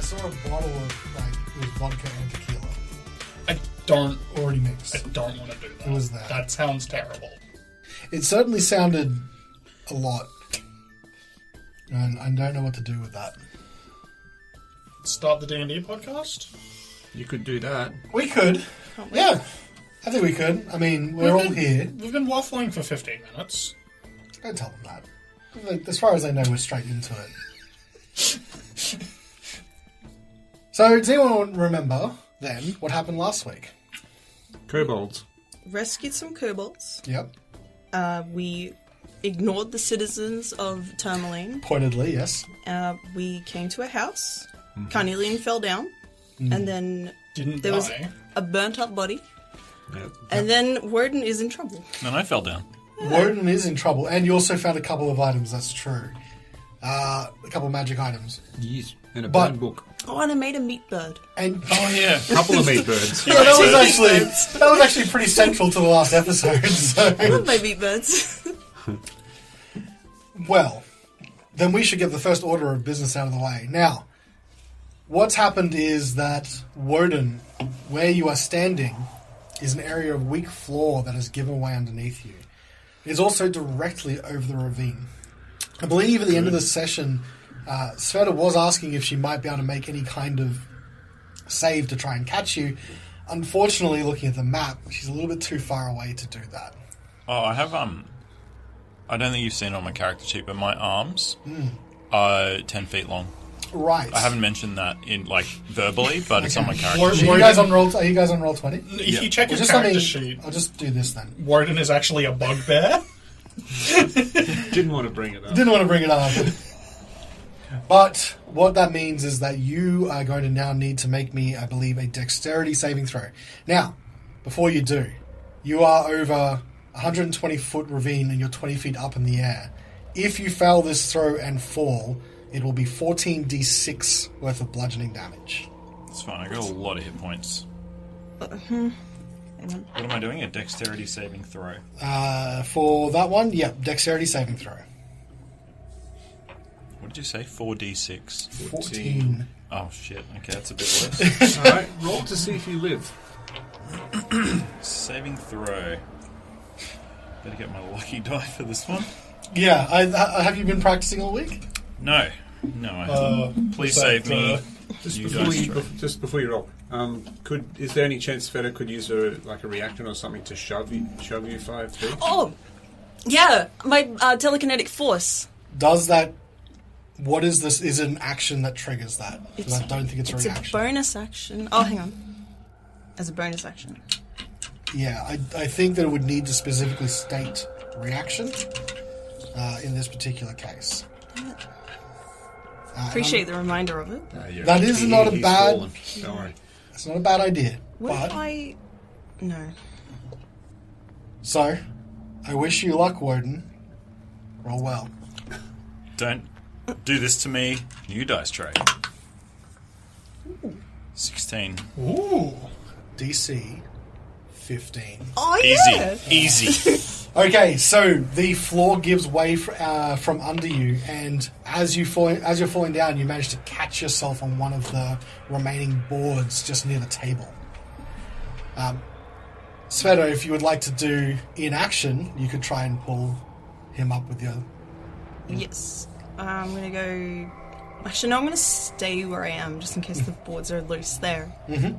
saw a bottle of with vodka and tequila. I don't already mixed. I don't want to do that. It was that. That sounds terrible. It certainly sounded a lot. And I don't know what to do with that. Start the D&D podcast? You could do that. We could. Yeah. I think we could. I mean, we're all here. We've been waffling for 15 minutes. Don't tell them that. Like, as far as I know, we're straight into it. So, does anyone remember, then, what happened last week? Kobolds. Rescued some kobolds. Yep. We ignored the citizens of Tourmaline. Pointedly, yes. We came to a house. Carnelian fell down. And then There was a burnt-up body. Yep. And then Wodun is in trouble. And I fell down. Wodun is in trouble, and you also found a couple of items, that's true. A couple of magic items. Yes. And a burned book. Oh, and I made a meat bird. And Oh, yeah. A couple of meat birds. yeah, that was actually pretty central to the last episode. So. I love my meat birds. Well, then we should get the first order of business out of the way. Now, what's happened is that Wodun, where you are standing, is an area of weak floor that has given way underneath you. It is also directly over the ravine. I believe at the end of the session, Svieta was asking if she might be able to make any kind of save to try and catch you. Unfortunately, looking at the map, she's a little bit too far away to do that. Oh, I have, I don't think you've seen it on my character sheet, but my arms are 10 feet long. Right. I haven't mentioned that in, like, verbally, but it's on my character Word- sheet. Are you guys on roll 20? If you check your Just character let me, sheet, I'll just do this then. Wodun is actually a bugbear. Didn't want to bring it up. Didn't want to bring it up. But what that means is that you are going to now need to make me, I believe, a dexterity saving throw. Now, before you do, you are over 120-foot ravine and you're 20 feet up in the air. If you fail this throw and fall, it will be 14d6 worth of bludgeoning damage. It's fine, I got a lot of hit points. Hang on. What am I doing? A dexterity saving throw. For that one, dexterity saving throw. What did you say? 4d6? 14. Oh, shit. Okay, that's a bit worse. Alright, roll to see if you live. Saving throw. Better get my lucky die for this one. Yeah, have you been practicing all week? No, I haven't. Please save me. Just before you roll, is there any chance Svieta could use a reaction or something to shove you 5 feet? Oh! Yeah! My telekinetic force. Does that... What is this? Is it an action that triggers that? Because I don't think it's a reaction. It's a bonus action. Oh, hang on. As a bonus action. Yeah, I think that it would need to specifically state reaction in this particular case. Appreciate the reminder of it. That is not a bad... Fallen. Don't worry. It's not a bad idea. What but, if I... No. So, I wish you luck, Wodun. Roll well. Don't do this to me. New dice tray. 16. Ooh. DC 15. Oh, yeah! Easy. Okay, so the floor gives way from under you, and as you're falling down, you manage to catch yourself on one of the remaining boards just near the table. Svieta, if you would like to do in action, you could try and pull him up with your... Yes. I'm going to go... Actually, no, I'm going to stay where I am, just in case the boards are loose there. Mm-hmm.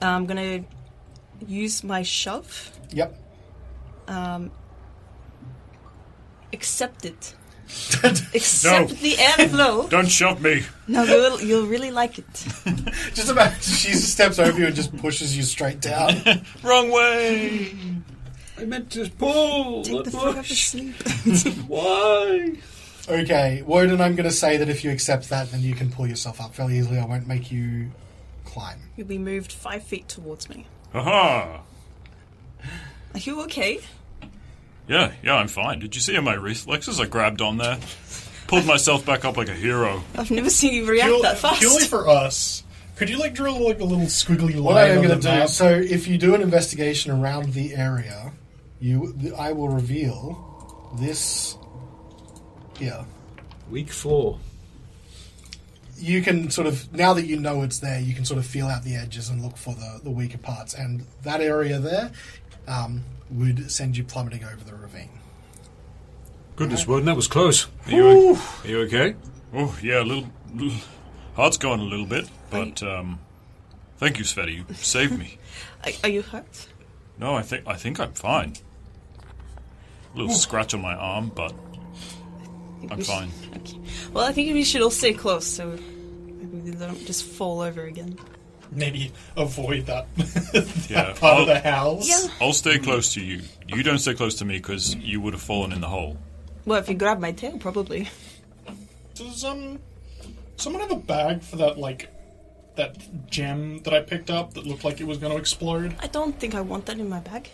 I'm going to use my shove. Yep. Accept it. Accept the airflow. Don't shove me. No, you'll really like it. Just imagine she steps over you and just pushes you straight down. Wrong way. I meant to pull. Take the foot off asleep. Why? Okay, Wodun, I'm going to say that if you accept that, then you can pull yourself up fairly easily. I won't make you climb. You'll be moved 5 feet towards me. Aha. Are you okay? Yeah, I'm fine. Did you see how my reflexes? I grabbed on there. Pulled myself back up like a hero. I've never seen you react that fast. Purely for us, could you draw a little squiggly line? What I am on going the to do, map? so if you do an investigation around the area, I will reveal this here. Weak floor. you can sort of, now that you know it's there, you can sort of feel out the edges and look for the weaker parts. And that area there would send you plummeting over the ravine. Goodness, Wodun, that was close. Are you okay? Oh, yeah, a little heart's going a little bit, but thank you, Svieta. You saved me. Are you hurt? No, I think I'm fine. A little scratch on my arm, but I'm fine. Okay. Well, I think we should all stay close so maybe they don't just fall over again. Maybe avoid that, Yeah, part of the house. Yeah. I'll stay close to you. You don't stay close to me because you would have fallen in the hole. Well, if you grab my tail, probably. Does someone have a bag for that gem that I picked up that looked like it was going to explode? I don't think I want that in my bag.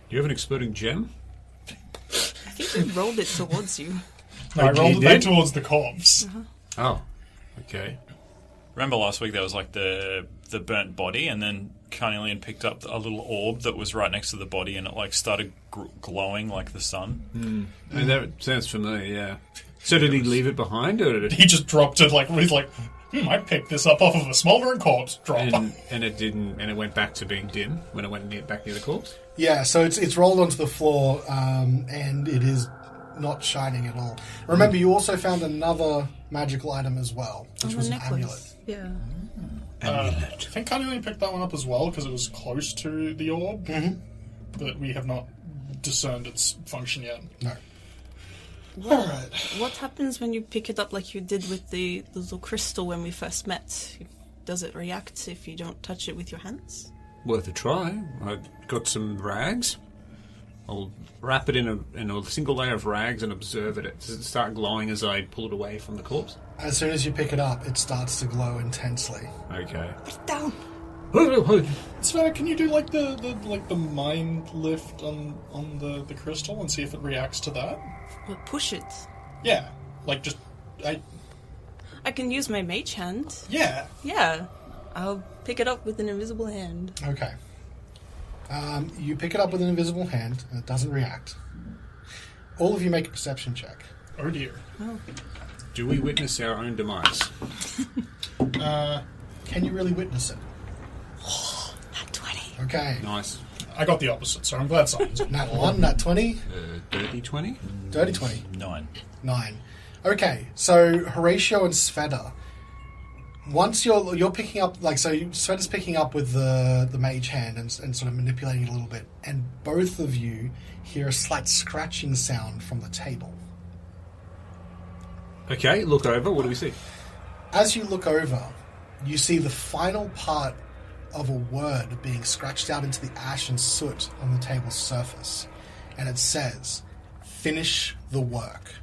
You have an exploding gem? I think you rolled it towards you. No, I Okay, rolled it then. back towards the corpse. Oh, okay. Remember last week there was like the burnt body, and then Carnelian picked up a little orb that was right next to the body, and it like started glowing like the sun. And that sounds familiar, yeah. So did he leave it behind, or did it... He just dropped it he's like, I picked this up off of a smoldering corpse. Drop. And it didn't, and it went back to being dim when it went back near the corpse? Yeah, so it's rolled onto the floor, and it is not shining at all. Remember, you also found another magical item as well, which was an amulet. Yeah. I think Carnelian picked that one up as well because it was close to the orb, but we have not discerned its function yet. No. What happens when you pick it up like you did with the little crystal when we first met? Does it react if you don't touch it with your hands? Worth a try. I've got some rags. I'll wrap it in a single layer of rags and observe it. Does it start glowing as I pull it away from the corpse? As soon as you pick it up, it starts to glow intensely. Okay. Put it down. Svieta, can you do the mind lift on the crystal and see if it reacts to that? Well, push it. Yeah, I can use my mage hand. yeah. Yeah. I'll pick it up with an invisible hand. Okay. You pick it up with an invisible hand, and it doesn't react. All of you make a perception check. Oh dear. Do we witness our own demise? Can you really witness it? Not 20. Okay. Nice. I got the opposite, so I'm glad someone's Nat 1, Nat 20, Dirty 20? dirty 20, 9. 9. Okay, so Horacio and Svieta, once you're picking up, so Sveta's picking up with the mage hand and sort of manipulating it a little bit, and both of you hear a slight scratching sound from the table. Okay, look over. What do we see? As you look over, you see the final part of a word being scratched out into the ash and soot on the table's surface. And it says, "Finish the work."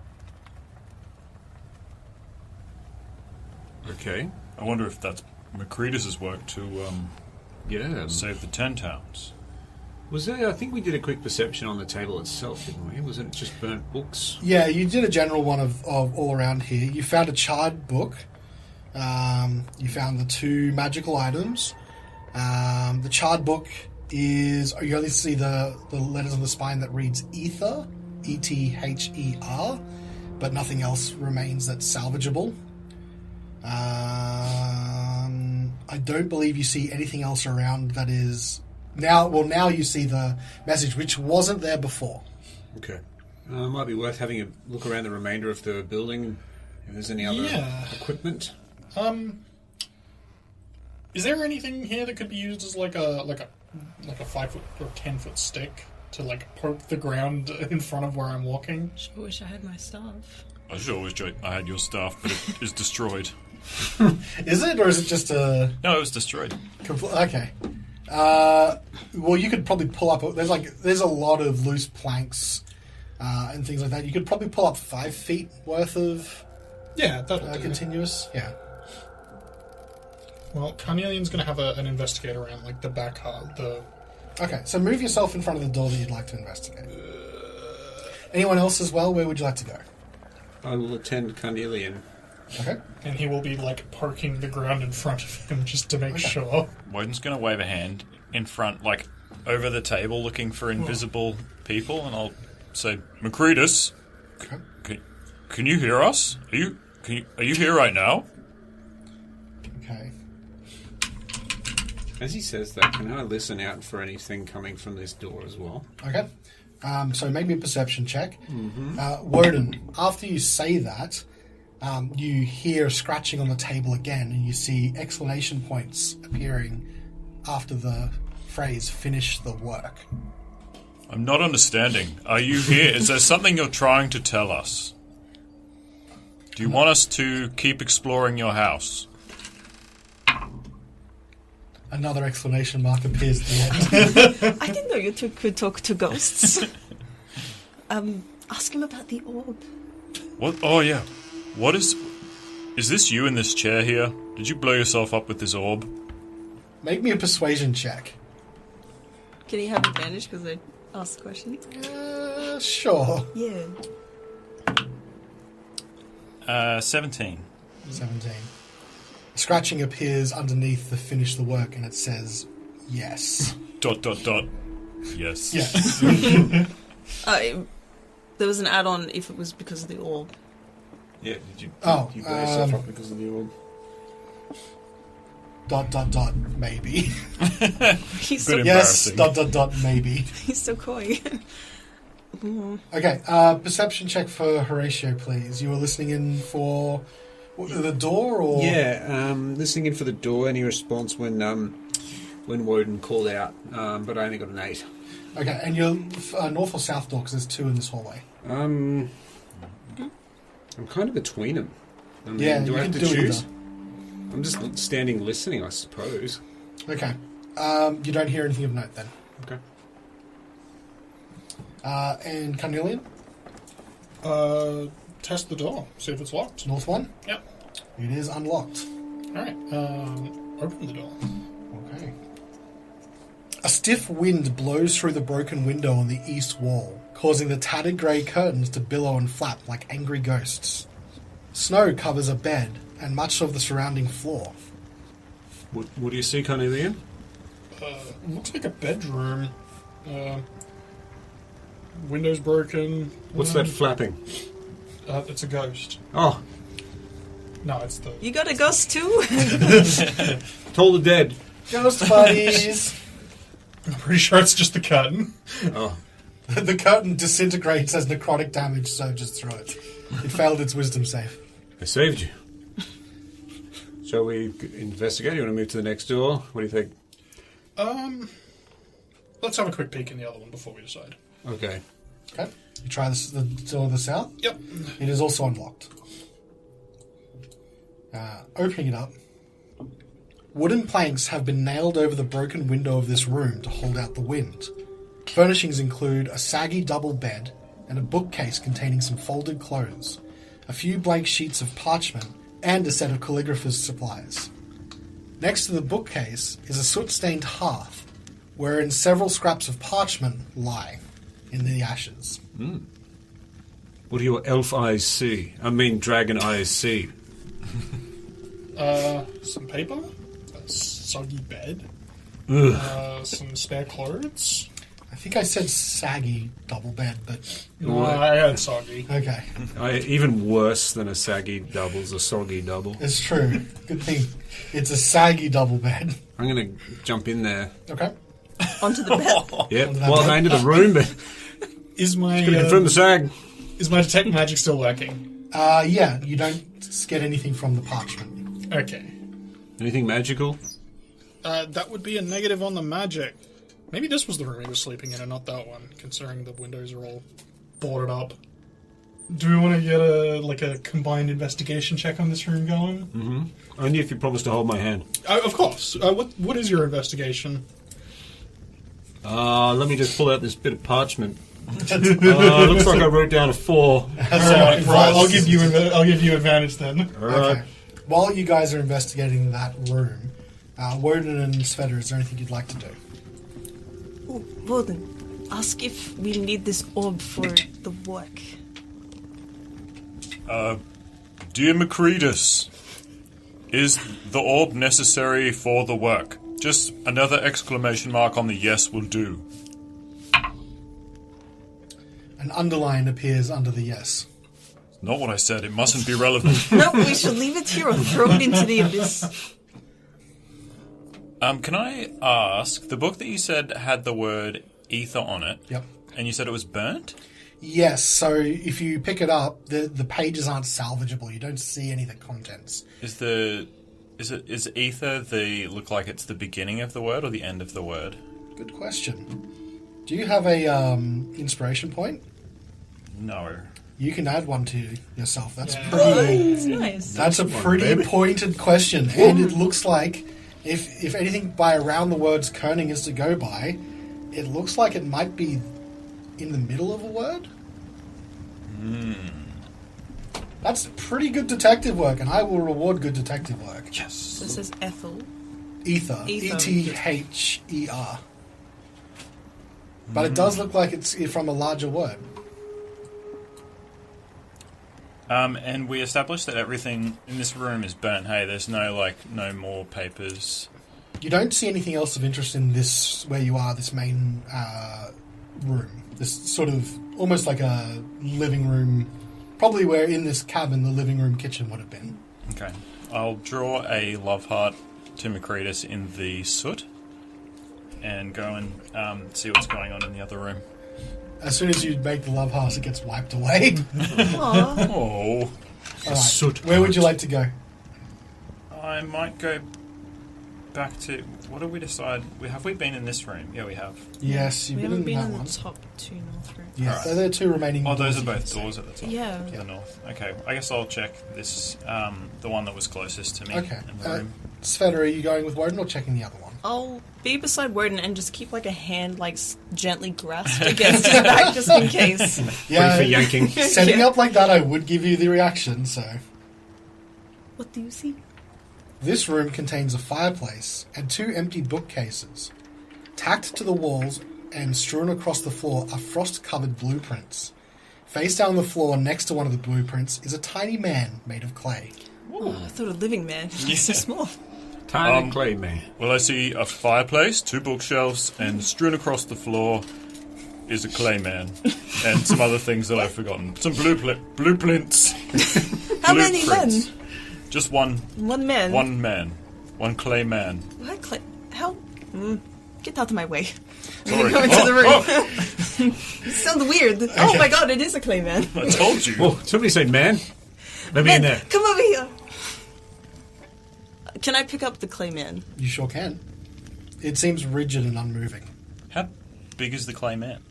Okay. I wonder if that's Macredus' work to Yeah. save the 10 towns. Was there... I think we did a quick perception on the table itself, didn't we? Was it just burnt books? Yeah, you did a general one of all around here. You found a charred book. You found the 2 magical items. The charred book is... You only see the letters on the spine that reads Ether, E-T-H-E-R, but nothing else remains that's salvageable. I don't believe you see anything else around that is... Now you see the message, which wasn't there before. Okay. Might be worth having a look around the remainder of the building. If there's any other equipment. Is there anything here that could be used as like a 5-foot or 10-foot stick to poke the ground in front of where I'm walking? Sure wish I had my staff. I should always joke I had your staff, but it is destroyed. Is it, or is it just a... No, it was destroyed. Okay. Well, you could probably pull up... There's a lot of loose planks and things like that. You could probably pull up 5 feet worth of That'll do. continuous. Yeah. Well, Carnelian's going to have an investigator around the back hard. Okay, so move yourself in front of the door that you'd like to investigate. Anyone else as well? Where would you like to go? I will attend Carnelian. Okay. And he will be poking the ground in front of him just to make sure. Wodun's going to wave a hand in front, over the table, looking for invisible people, and I'll say, Macredus, can you hear us? Are you here right now? Okay. As he says that, can I listen out for anything coming from this door as well? Okay. So make me a perception check. Wodun, after you say that, you hear scratching on the table again, and you see exclamation points appearing after the phrase "finish the work." I'm not understanding. Are you here? Is there something you're trying to tell us? Do you want us to keep exploring your house? Another exclamation mark appears at the end. I didn't know you two could talk to ghosts. Ask him about the orb. What? Oh, yeah. What is this you in this chair here? Did you blow yourself up with this orb? Make me a persuasion check. Can he have advantage because I asked questions? Sure. Yeah. 17. 17. Scratching appears underneath the finish the work, and it says, yes. ... Yes. Yes. There was an add-on if it was because of the orb. Yeah, did you, Oh, you blow yourself up because of the orb? ... maybe. He's Good so, Yes, ... Embarrassing. maybe. he's so coy. Okay, perception check for Horatio, please. You were listening in for the door, or Yeah, listening in for the door. Any response when Wodun called out, but I only got an 8. Okay, and you're north or south door, because there's 2 in this hallway. I'm kind of between them. I mean, Yeah, do you I have can to do choose? either. I'm just standing listening, I suppose. Okay, you don't hear anything of note then. Okay. And Carnelian, Test the door. See if it's locked. north one. Yep. It is unlocked. Alright. Open the door. Okay. A stiff wind blows through the broken window on the east wall, causing the tattered grey curtains to billow and flap like angry ghosts. Snow covers a bed and much of the surrounding floor. What do you see, Carnelian? Looks like a bedroom. Windows broken. What's that flapping? It's a ghost. Oh, No, it's the... You got a ghost too? Toll the dead. Ghost buddies! I'm pretty sure it's just the curtain. Oh, The curtain disintegrates as necrotic damage surges through it. It failed its wisdom save. I saved you. Shall we investigate? You want to move to the next door? What do you think? Let's have a quick peek in the other one before we decide. Okay. Okay. You try the door to the south. Yep. It is also unlocked. Opening it up. Wooden planks have been nailed over the broken window of this room to hold out the wind. Furnishings include a saggy double bed and a bookcase containing some folded clothes, a few blank sheets of parchment, and a set of calligrapher's supplies. Next to the bookcase is a soot-stained hearth, wherein several scraps of parchment lie in the ashes. What do your elf eyes see? I mean, dragon eyes see. Some paper, a soggy bed, Ugh. some spare clothes. I think I said saggy double bed, but No, I had soggy. okay. Even worse than a saggy double's a soggy double. It's true. Good thing. It's a saggy double bed. I'm going to jump in there. Okay. Onto the bed. Yep. Well, I into the room, but Is my going to confirm the sag. is my detect magic still working? Yeah, you don't get anything from the parchment. Okay. Anything magical? That would be a negative on the magic. Maybe this was the room he was sleeping in and not that one, considering the windows are all boarded up. Do we want to get a combined investigation check on this room going? Only if you promise to hold my hand. Of course. What is your investigation? Let me just pull out this bit of parchment. Looks like I wrote down a 4. Alright, I'll give you advantage then. Okay. While you guys are investigating that room, Wodun and Svieta, is there anything you'd like to do? Oh, Wodun, ask if we need this orb for the work. Dear Macredus, is the orb necessary for the work? Just another exclamation mark on the yes will do. An underline appears under the yes. Not what I said. It mustn't be relevant. No, we should leave it here or throw it into the abyss. Can I ask, the book that you said had the word ether on it, Yep. and you said it was burnt? Yes, so if you pick it up, the pages aren't salvageable. You don't see any of the contents. Is ether look like it's the beginning of the word or the end of the word? Good question. Do you have a inspiration point? No. You can add one to yourself. That's Yeah. pretty. It's nice. That's a pretty pointed question, and it looks like if anything by around the words kerning is to go by, it looks like it might be in the middle of a word. That's pretty good detective work, and I will reward good detective work. Yes. So it says Ethel. Ether. Ether. Ether. But it does look like it's from a larger word. And we established that everything in this room is burnt. Hey, there's no more papers. You don't see anything else of interest in this, where you are, this main room. This sort of, almost like a living room, probably where in this cabin the living room kitchen would have been. Okay. I'll draw a love heart to Macretus in the soot and go and see what's going on in the other room. As soon as you make the love heart, it gets wiped away. Aww. Oh. All right. Soot Where would heart. you like to go? I might go back to... What did we decide? Have we been in this room? Yeah, we have. Yes, you've We been haven't in been that in one. the top two north rooms. Yes, Alright. so there are two remaining. Oh, those doors are you can both see. doors at the top. Yeah. To the north. Okay, I guess I'll check this, the one that was closest to me Okay. in the room. Sveta, are you going with Wodun or checking the other one? I'll be beside Wodun and just keep like a hand gently grasped against his back just in case. Ready for yanking. Setting up like that, I would give you the reaction, so... What do you see? This room contains a fireplace and two empty bookcases. Tacked to the walls and strewn across the floor are frost-covered blueprints. Face down on the floor next to one of the blueprints is a tiny man made of clay. Oh, I thought a living man. He's so small. Tiny clay man. Well, I see a fireplace, two bookshelves, and strewn across the floor is a clay man. And some other things that I've forgotten. Some blueprints. How many men? Blueprints. Just one. One man. One man. One clay man. What how? Get out of my way. Sorry. Go into the room. It sounds weird. Oh my god, it is a clay man. I told you. Oh, somebody say man. Let me in there. Come over here. Can I pick up the clay man? You sure can. It seems rigid and unmoving. How big is the clay man?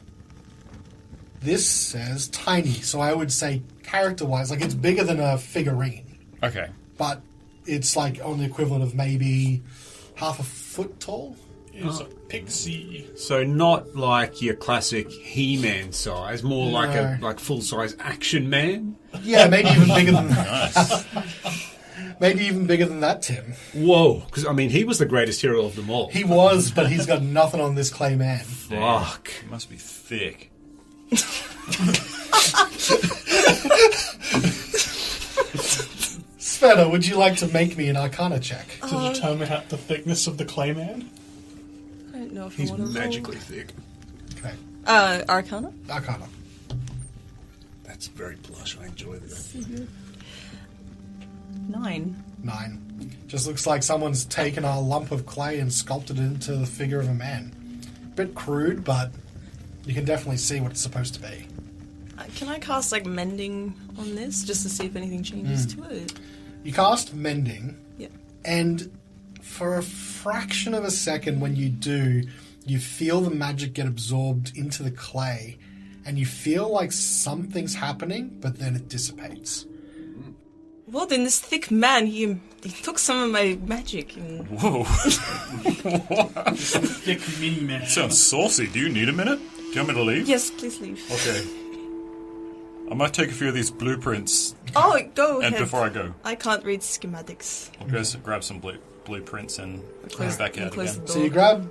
This says tiny, so I would say character-wise, like it's bigger than a figurine. Okay. But it's like on the equivalent of maybe half a foot tall. Is a pixie. So not like your classic He-Man size, more like a No. full-size action man. Yeah, maybe even bigger than that. Maybe even bigger than that, Tim. Whoa, because I mean he was the greatest hero of them all. He was, but he's got nothing on this clay man. Fuck. It must be thick. Sveta, would you like to make me an Arcana check? To determine the thickness of the clay man. I don't know if He's I want to magically thick. Okay, Arcana? Arcana. That's very plush. I enjoy that. 9. 9. Just looks like someone's taken a lump of clay and sculpted it into the figure of a man. Bit crude, but you can definitely see what it's supposed to be. Can I cast like mending on this just to see if anything changes to it? You cast Mending, Yeah. and for a fraction of a second when you do, you feel the magic get absorbed into the clay, and you feel like something's happening, but then it dissipates. Well, then this thick man, he took some of my magic and... Whoa. Thick mini man. Sounds saucy. Do you need a minute? Do you want me to leave? Yes, please leave. Okay. I might take a few of these blueprints Oh, go and ahead. before I go. I can't read schematics. I'll go grab some blueprints and Close- back out close again. the So you door.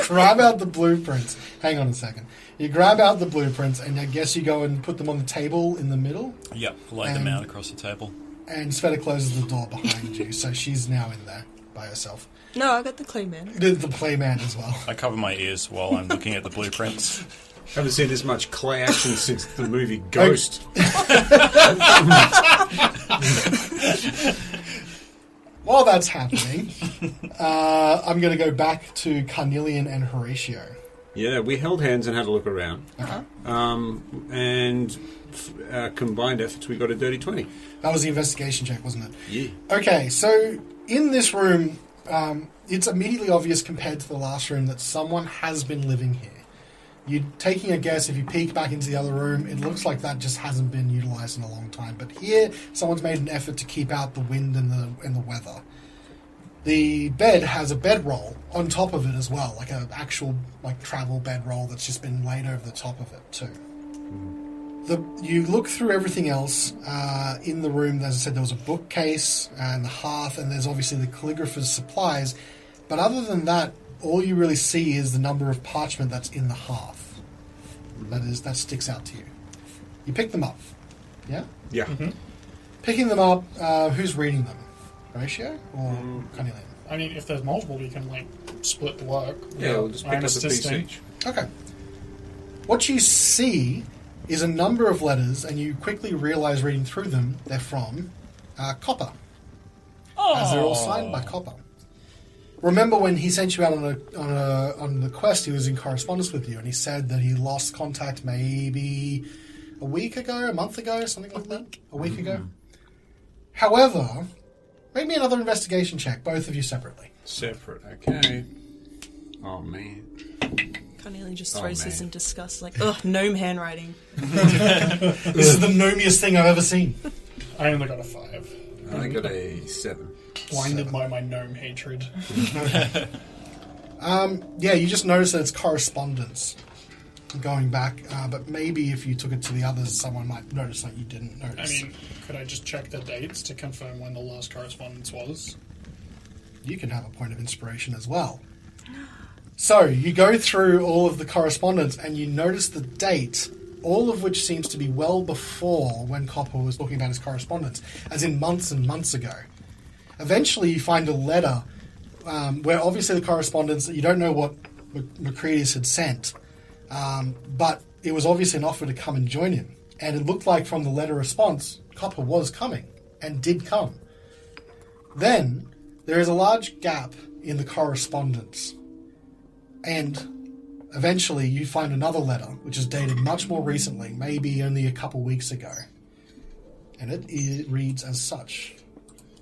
grab out the blueprints. Hang on a second. You grab out the blueprints, and I guess you go and put them on the table in the middle, Yep, lay them out across the table. and Sveta closes the door behind you, so she's now in there by herself. No, I got the clay man. The play man as well. I cover my ears while I'm looking at the blueprints. Haven't seen this much clay action since the movie Ghost. While that's happening, I'm going to go back to Carnelian and Horacio. Yeah, we held hands and had a look around. Okay. And combined efforts, we got a dirty 20. That was the investigation check, wasn't it? Yeah. Okay, so in this room, it's immediately obvious compared to the last room that someone has been living here. You're taking a guess, if you peek back into the other room, it looks like that just hasn't been utilised in a long time. But here, someone's made an effort to keep out the wind and the weather. The bed has a bedroll on top of it as well, like an actual travel bedroll that's just been laid over the top of it too. You look through everything else in the room. As I said, there was a bookcase and the hearth, and there's obviously the calligrapher's supplies. But other than that, all you really see is the number of parchment that's in the hearth. That sticks out to you. You pick them up. Yeah? Yeah. Mm-hmm. Picking them up, who's reading them? Horatio or Carnelian? I mean, if there's multiple, we can, split the work. Yeah, we'll just pick up a piece assisting. each. Okay. What you see is a number of letters, and you quickly realise reading through them, they're from Copper. As they're all signed by Copper. Remember when he sent you out on the quest, he was in correspondence with you, and he said that he lost contact maybe a week ago, a month ago, something like that? A week ago? However, make me another investigation check, both of you separately. Separate, okay. Oh, man. Carnelian just throws this in disgust, gnome handwriting. This is the gnomiest thing I've ever seen. I only got a 5. I got a 7. Blinded by my gnome hatred. Yeah, you just notice that it's correspondence going back, but maybe if you took it to the others, someone might notice that you didn't notice. I mean, could I just check the dates to confirm when the last correspondence was? You can have a point of inspiration as well. So, you go through all of the correspondence and you notice the date, all of which seems to be well before when Copper was talking about his correspondence, as in months and months ago. Eventually, you find a letter where obviously the correspondence, you don't know what Macreadius had sent, but it was obviously an offer to come and join him. And it looked like from the letter response, Copper was coming, and did come. Then, there is a large gap in the correspondence. And eventually you find another letter, which is dated much more recently, maybe only a couple weeks ago. And it reads as such.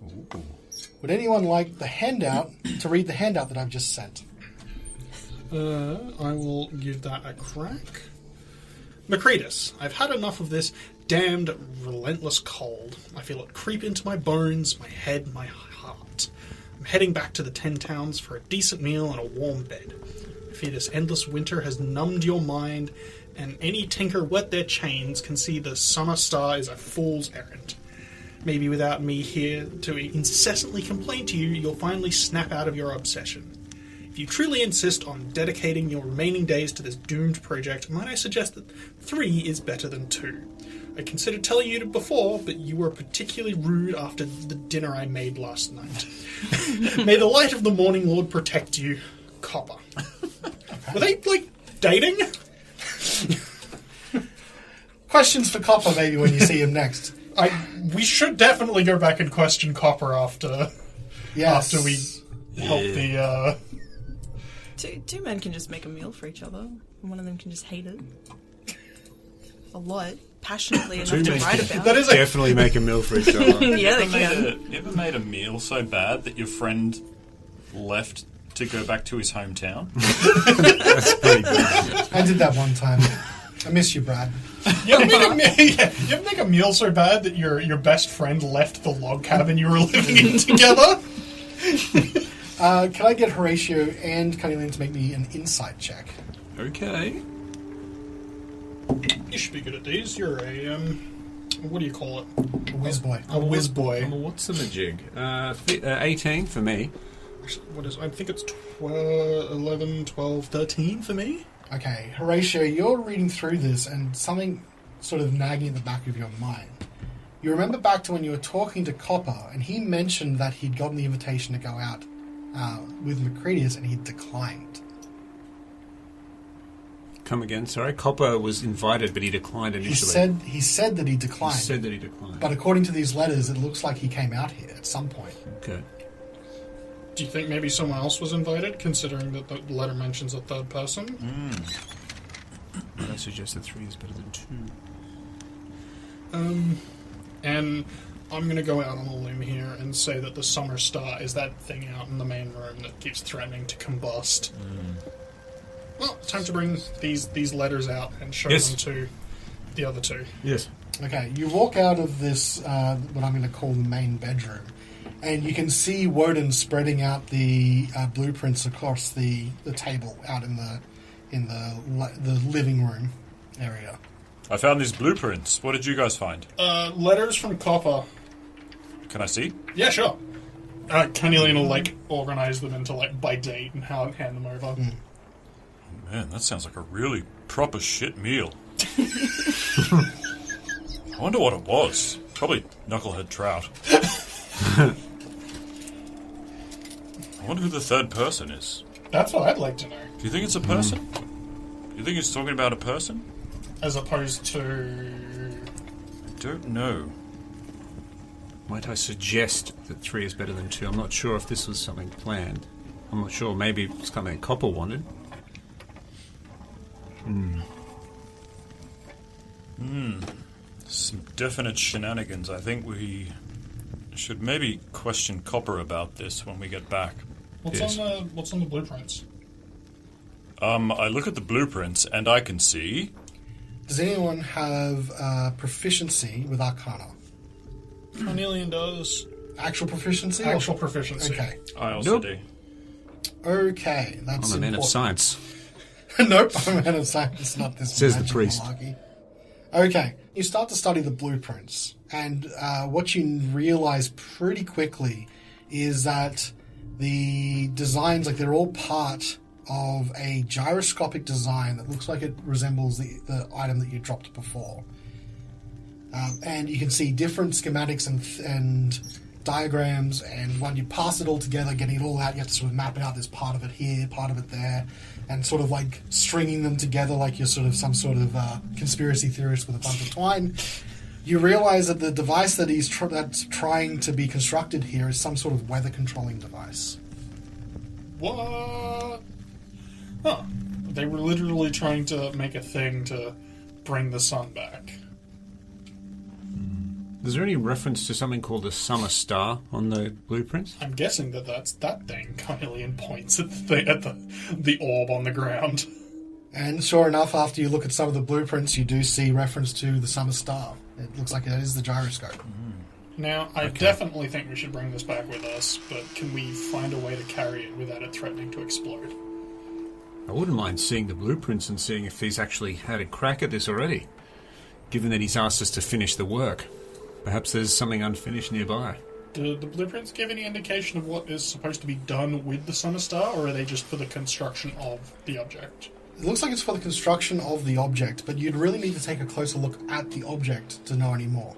Ooh. Would anyone like the handout to read the handout that I've just sent? I will give that a crack. Macreadius, I've had enough of this damned relentless cold. I feel it creep into my bones, my head, my heart. I'm heading back to the 10 towns for a decent meal and a warm bed. I fear this endless winter has numbed your mind, and any tinker wet their chains can see the summer star is a fool's errand. Maybe without me here to incessantly complain to you, you'll finally snap out of your obsession. If you truly insist on dedicating your remaining days to this doomed project, might I suggest that 3 is better than 2? I considered telling you before, but you were particularly rude after the dinner I made last night. May the light of the Morning Lord protect you, Copper. Were they, dating? Questions for Copper maybe when you see him next. We should definitely go back and question Copper after we help the... Two men can just make a meal for each other, and one of them can just hate it. A lot. Passionately enough to write about. That is definitely make a meal for each other. Yeah, they can. You ever made a meal so bad that your friend left to go back to his hometown? That's pretty bad. I did that one time. I miss you, Brad. You ever make a meal so bad that your best friend left the log cabin you were living in together? Can I get Horatio and Carnelian to make me an insight check? Okay. You should be good at these. You're a, what do you call it? A whiz boy. A whiz boy. What's the majig? 18 for me. I think it's 11, 12, 13 for me. Okay, Horatio, you're reading through this and something sort of nagging at the back of your mind. You remember back to when you were talking to Copper, and he mentioned that he'd gotten the invitation to go out with Macreadius, and he'd declined. Come again, sorry. Copper was invited, but he declined initially. He said that he declined. He said that he declined. But according to these letters, it looks like he came out here at some point. Okay. Do you think maybe someone else was invited, considering that the letter mentions a third person? I suggest that 3 is better than 2. And I'm going to go out on a limb here and say that the Summer Star is that thing out in the main room that keeps threatening to combust. Well, it's time to bring these letters out and show them to the other two. Yes. Okay, you walk out of this, what I'm going to call the main bedroom, and you can see Wodun spreading out the blueprints across the table out in the living room area. I found these blueprints. What did you guys find? Letters from Copper. Can I see? Yeah, sure. Carnelian will, organize them into, by date and hand them over. Man, that sounds like a really proper shit meal. I wonder what it was. Probably knucklehead trout. I wonder who the third person is. That's what I'd like to know. Do you think it's a person? Do you think it's talking about a person? As opposed to... I don't know. Might I suggest that 3 is better than 2? I'm not sure if this was something planned. I'm not sure. Maybe it's something Copper wanted. Some definite shenanigans. I think we should maybe question Copper about this when we get back. What's on the blueprints? I look at the blueprints and I can see... Does anyone have proficiency with Arcana? Carnelian does. Actual proficiency? Actual proficiency. Okay. I also Nope. do. Okay, that's I'm a man of important. science. Nope, I'm a man of science, not this Says the magic priest. malarkey. Okay, you start to study the blueprints, and what you realize pretty quickly is that the designs, they're all part of a gyroscopic design that looks like it resembles the item that you dropped before. And you can see different schematics and diagrams, and when you pass it all together, getting it all out, you have to sort of map it out. There's part of it here, part of it there, and sort of stringing them together like you're sort of some sort of conspiracy theorist with a bunch of twine. You realize that the device that that's trying to be constructed here is some sort of weather controlling device. What? Huh. They were literally trying to make a thing to bring the sun back. Is there any reference to something called the Summer Star on the blueprints? I'm guessing that's that thing. Carnelian points at the orb on the ground. And sure enough, after you look at some of the blueprints, you do see reference to the Summer Star. It looks like it is the gyroscope. Now, I definitely think we should bring this back with us, but can we find a way to carry it without it threatening to explode? I wouldn't mind seeing the blueprints and seeing if he's actually had a crack at this already, given that he's asked us to finish the work. Perhaps there's something unfinished nearby. Do the blueprints give any indication of what is supposed to be done with the Summer Star, or are they just for the construction of the object? It looks like it's for the construction of the object, but you'd really need to take a closer look at the object to know any more.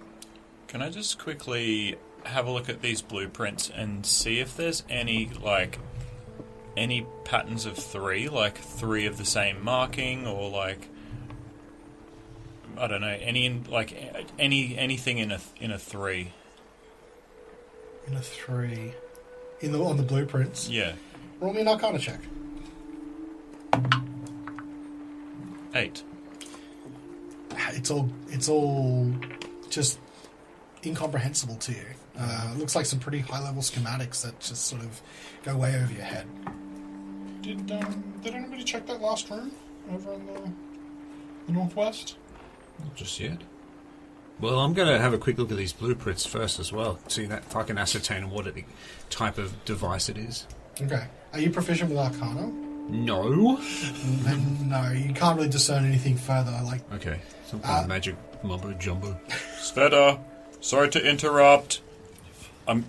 Can I just quickly have a look at these blueprints and see if there's any patterns of 3, like 3 of the same marking, or I don't know, anything in a 3. In a 3. On the blueprints? Yeah. Roll me an Arcana check. 8. It's all just incomprehensible to you. It looks like some pretty high-level schematics that just sort of go way over your head. Did anybody check that last room over in the northwest? Not just yet. Well, I'm going to have a quick look at these blueprints first as well, see if I can ascertain what type of device it is. Okay. Are you proficient with Arcana? No. Then no, you can't really discern anything further. Okay, some kind of magic mumbo-jumbo. Sveta, sorry to interrupt. I'm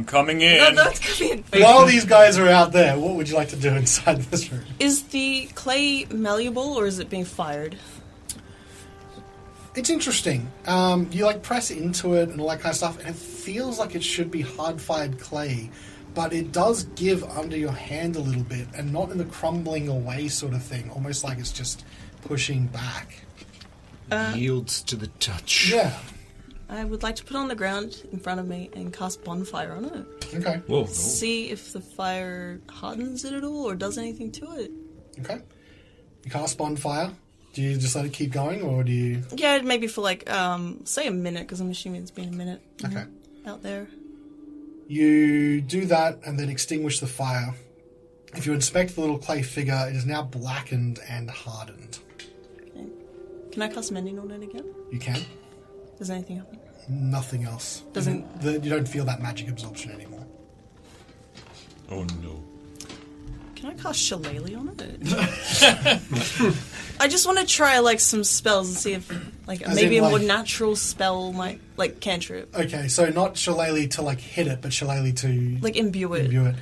coming in. No, that's coming in. While these guys are out there, what would you like to do inside this room? Is the clay malleable, or is it being fired? It's interesting. You press into it and all that kind of stuff, and it feels like it should be hard-fired clay, but it does give under your hand a little bit, and not in the crumbling away sort of thing, almost like it's just pushing back. Yields to the touch. Yeah. I would like to put it on the ground in front of me and cast bonfire on it. Okay. Whoa. See if the fire hardens it at all or does anything to it. Okay. You cast bonfire. Do you just let it keep going, or do you... Yeah, maybe for like, say a minute, because I'm assuming it's been a minute Okay. out there. You do that and then extinguish the fire. If you inspect the little clay figure, it is now blackened and hardened. Okay. Can I cast mending on it again? You can. Does anything happen? Nothing else. Doesn't... You don't feel that magic absorption anymore. Oh no. Can I cast Shillelagh on it? I just want to try like some spells and see if like As maybe in, a more like- natural spell might like cantrip, Okay, so not shillelagh to like hit it, but shillelagh to like imbue it. imbue it.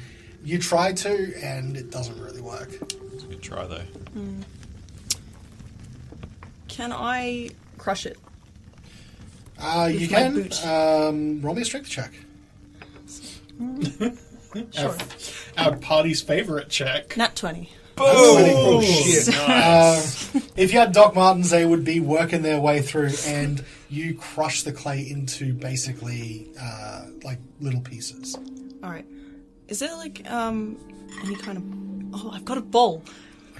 You try to, and it doesn't really work. It's a good try though. Can I crush it? You With my can. boot. Roll me a strength check. Sure. Our party's favourite check. Nat 20. Oh, shit. If you had Doc Martens, they would be working their way through, and you crush the clay into basically like little pieces. All right. Is there like any kind of? Oh, I've got a bowl.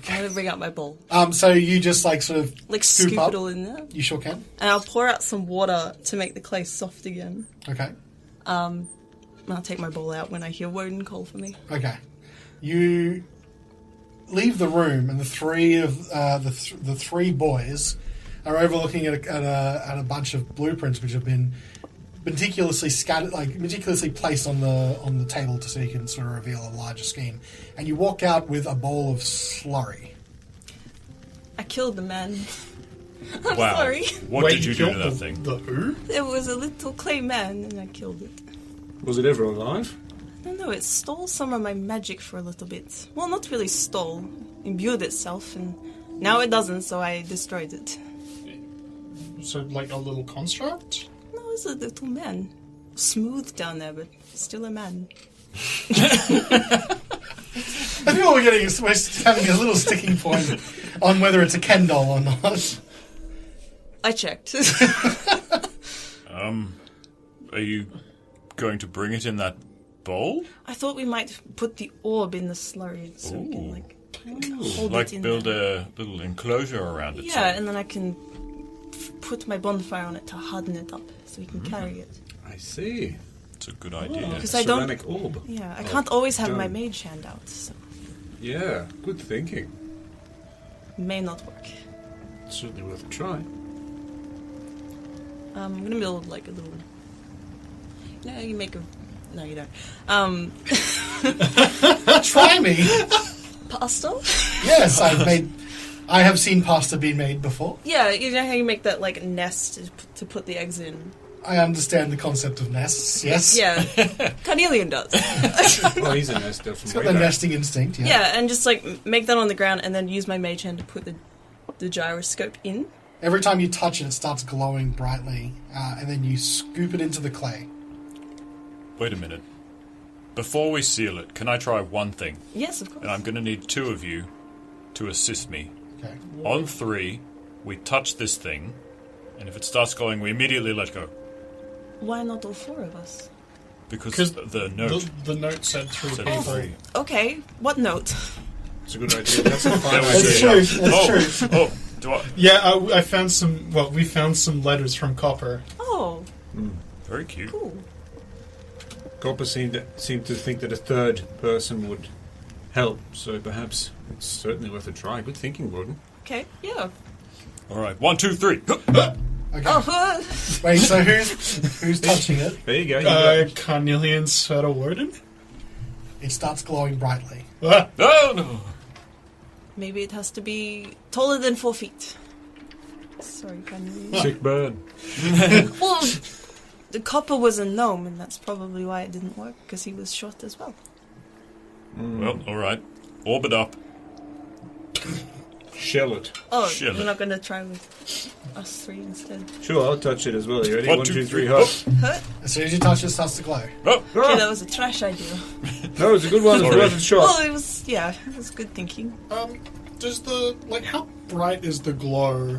I'm gonna bring out my bowl. So you just like sort of Like scoop scoop up. it all in there, You sure can. and I'll pour out some water to make the clay soft again. Okay. And I'll take my bowl out when I hear Wodun call for me. Okay. You leave the room, and the three of the three boys are overlooking at a bunch of blueprints which have been meticulously scattered, like meticulously placed on the table, so you can sort of reveal a larger scheme. And you walk out with a bowl of slurry. I killed the man. I'm Wow. sorry. What Wait, did you do to killed that thing? The who? There was a little clay man, and I killed it. Was it ever alive? No, it stole some of my magic for a little bit. Well, not really stole. Imbued itself, and now it doesn't, so I destroyed it. So, like a little construct? No, it's a little man. Smooth down there, but still a man. I think all we're getting is we're having a little sticking point on whether it's a Ken doll or not. I checked. Are you going to bring it in that bowl? I thought we might put the orb in the slurry so we can, like, hold Like it in build there. a little enclosure around it. Yeah, and then I can put my bonfire on it to harden it up so we can carry it. I see. It's a good idea. Because I don't... Ceramic orb. Yeah, I can't always have my done. mage hand out, so Yeah, good thinking. may not work. Certainly worth a try. I'm gonna build like a little. No, you make a. No, you don't. Try me. Pasta? Yes, I have seen pasta being made before. Yeah, you know how you make that like nest to put the eggs in. I understand the concept of nests. Yes. Yeah, Carnelian does. Well, he's a nester from It's got way the back. nesting instinct. Yeah. Yeah, and just like make that on the ground, and then use my mage hand to put the gyroscope in. Every time you touch it, it starts glowing brightly, and then you scoop it into the clay. Wait a minute. Before we seal it, can I try one thing? Yes, of course. And I'm going to need two of you to assist me. Okay. On 3, we touch this thing, and if it starts glowing, we immediately let go. Why not all four of us? Because the note The note said three said people. 3. Okay, what note? It's a good idea. That's a fine There we That's go. true. That's true. Oh, do I? Yeah, I found some. Well, we found some letters from Copper. Oh, Very cute. cool. Copper seemed to think that a third person would help, so perhaps it's certainly worth a try. Good thinking, Wodun. Okay, yeah. All right, 1, 2, 3. Okay. Oh, Wait, so who's touching it? There you go. You got Carnelian Svieta Wodun? It starts glowing brightly. Ah, Oh, no. maybe it has to be taller than 4 feet. Sorry, Carnelian. sick burn. Well, the copper was a gnome, and that's probably why it didn't work, because he was short as well. Well, all right. Orb it up. shell it. Oh, Shit. you're not going to try with us three instead? Sure, I'll touch it as well. You ready? 1, 1, 2, 2, 3, 3, hop. Hurt? As soon as you touch it, it starts to glow. Oh, Okay, that was a trash idea. No, it's a good one. It's Sorry. worth a shot. Well, it was good thinking. Does how bright is the glow?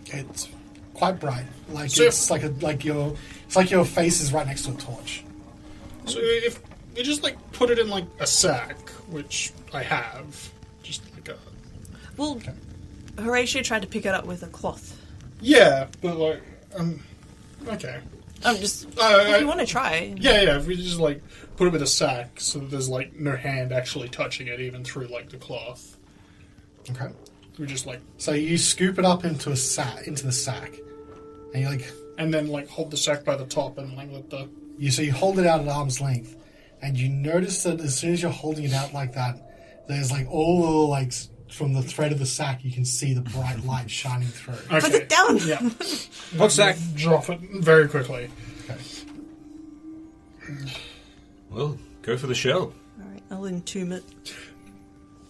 It's quite bright. Like So it's like your face is right next to a torch. So if we just put it in a sack, which I have, just a Well, Horatio tried to pick it up with a cloth. yeah, but okay. I'm just I- if you want to try. Yeah. If we just put it with a sack, so that there's no hand actually touching it, even through the cloth. Okay. We just So you scoop it up into the sack, and you and then hold the sack by the top and let the. you hold it out at arm's length, and you notice that as soon as you're holding it out like that, there's all the from the thread of the sack, you can see the bright light shining through. Okay. Put it down. Yeah. What's that? Drop it very quickly. Okay. Well, go for the shell. All right, I'll entomb it,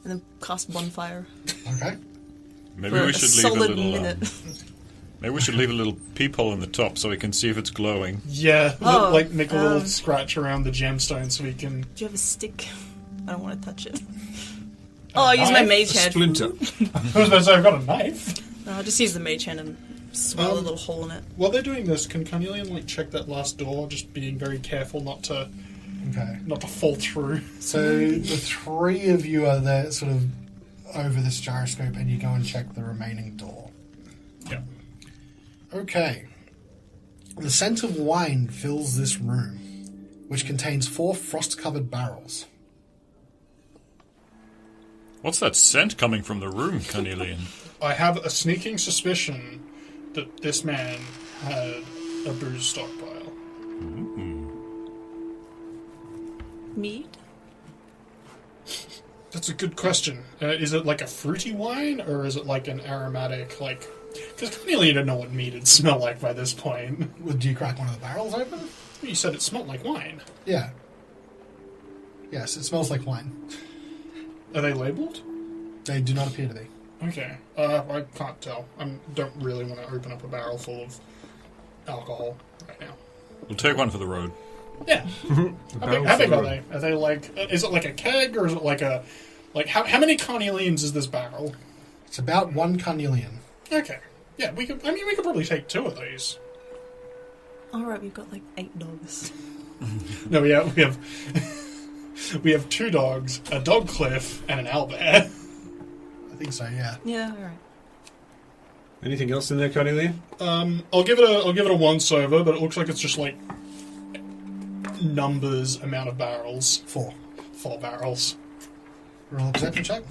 and then cast bonfire Okay. maybe for we a should leave a solid little. minute. Maybe we should leave a little peephole in the top so we can see if it's glowing. Yeah. Oh, Make a little scratch around the gemstone so we can. Do you have a stick? I don't want to touch it. Oh, I'll use my knife? mage hand. Splinter. I was about to say I've got a knife. No, I'll just use the mage hand and swirl a little hole in it. While they're doing this, can Carnelian check that last door, just being very careful not to fall through? So the three of you are there, sort of over this gyroscope, and you go and check the remaining door. Yeah. Okay. The scent of wine fills this room, which contains 4 frost-covered barrels. What's that scent coming from the room, Carnelian? I have a sneaking suspicion that this man had a booze stockpile. Mead? That's a good question. Is it a fruity wine, or is it an aromatic, Because Carnelian didn't know what mead would smell like by this point. Well, do you crack one of the barrels open? You said it smelled like wine. Yeah. Yes, it smells like wine. Are they labelled? They do not appear to be. Okay. I can't tell. I don't really want to open up a barrel full of alcohol right now. We'll take one for the road. Yeah. How big are they? Are they is it a keg, or is it a... how many Carnelians is this barrel? It's about 1 carnelian. Okay. Yeah, we could probably take 2 of these. Alright, we've got 8 dogs. No, we have we have 2 dogs, a dog cliff, and an owlbear. I think so, yeah. Yeah, alright. Anything else in there, Carnelian? I'll give it a once over, but it looks like it's just numbers amount of barrels. 4. 4 barrels. Roll a perception check.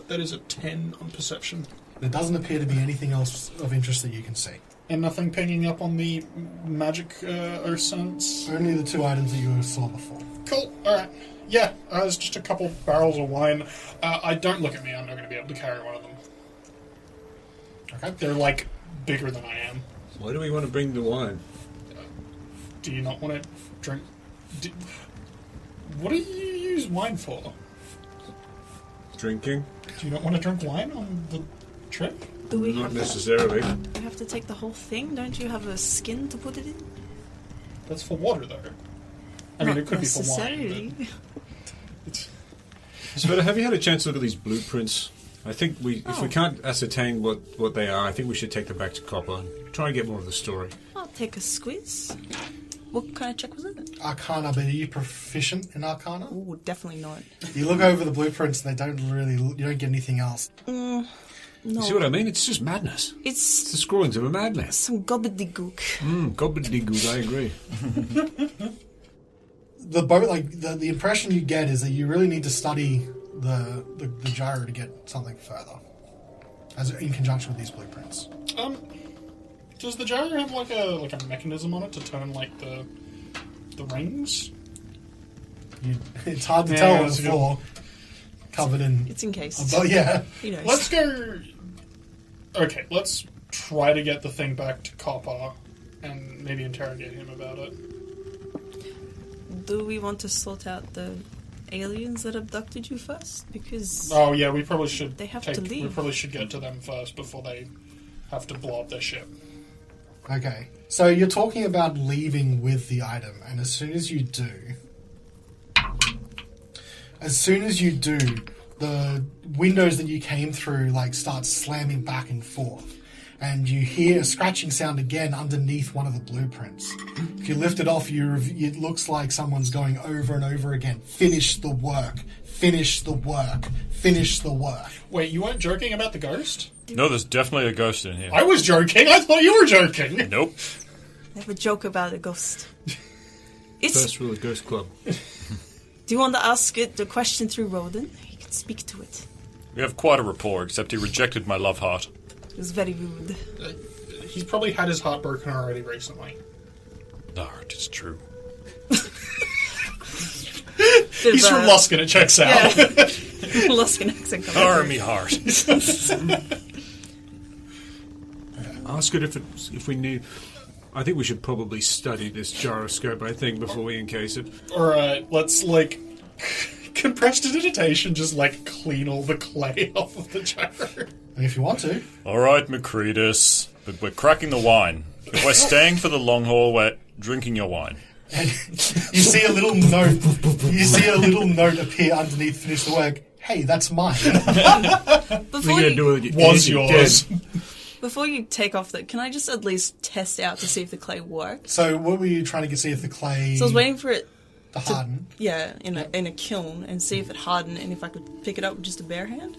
That is a 10 on perception. There doesn't appear to be anything else of interest that you can see. And nothing pinging up on the magic sense. Only the 2 items that you saw before. Cool. All right. Yeah, there's just a couple barrels of wine. Don't look at me. I'm not going to be able to carry one of them. Okay. They're bigger than I am. Why do we want to bring the wine? Do you not want to drink? What do you use wine for? Drinking? Do you not want to drink wine on the trip? Do we Not have necessarily. we have to take the whole thing? Don't you have a skin to put it in? That's for water, though. I mean, Not it could be for necessarily. wine. But Svieta, have you had a chance to look at these blueprints? I think if we can't ascertain what they are, I think we should take them back to Copper and try and get more of the story. I'll take a squiz. What kind of check was it? Arcana, but are you proficient in Arcana? Oh, definitely not. You look over the blueprints and you don't get anything else. No. You see what I mean? It's just madness. It's It's the scrawlings of a madman. some gobbledygook. Gobbledygook, I agree. The boat, the impression you get is that you really need to study the gyro to get something further, as in conjunction with these blueprints. does the gyro have a mechanism on it to turn the rings? It's hard to Yeah, tell on that's the a good- floor, covered in. It's in case. But yeah, Who knows? Let's go. Okay, let's try to get the thing back to Copper and maybe interrogate him about it. Do we want to sort out the aliens that abducted you first? Because Oh yeah, we probably should. They have to leave. We probably should get to them first before they have to blow up their ship. Okay. So you're talking about leaving with the item, and as soon as you do, the windows that you came through start slamming back and forth, and you hear a scratching sound again underneath one of the blueprints. If you lift it off, it looks like someone's going over and over again. Finish the work. Finish the work. Finish the work. Wait, you weren't joking about the ghost? No, there's definitely a ghost in here. I was joking. I thought you were joking. Nope. I have a joke about a ghost. First rule of Ghost Club. Do you want to ask it the question through Wodun? You can speak to it. We have quite a rapport, except he rejected my love heart. It was very rude. He's probably had his heart broken already recently. No, it's true. He's from Luskin, it checks out. Yeah. Luskin accent coming through. Army heart. Ask it if we knew. I think we should probably study this gyroscope, before we encase it. Alright, let's, can prestidigitation just, clean all the clay off of the gyro? If you want to. All right, Macretus, but we're cracking the wine. If we're staying for the long haul, we're drinking your wine. And you see a little note. You see a little note appear underneath. Finish the work. Hey, that's mine. Was yours. Before you take off can I just at least test out to see if the clay works? So, what were you trying to see if the clay? So I was waiting for it to harden. Yeah, in a kiln, and see if it hardened, and if I could pick it up with just a bare hand.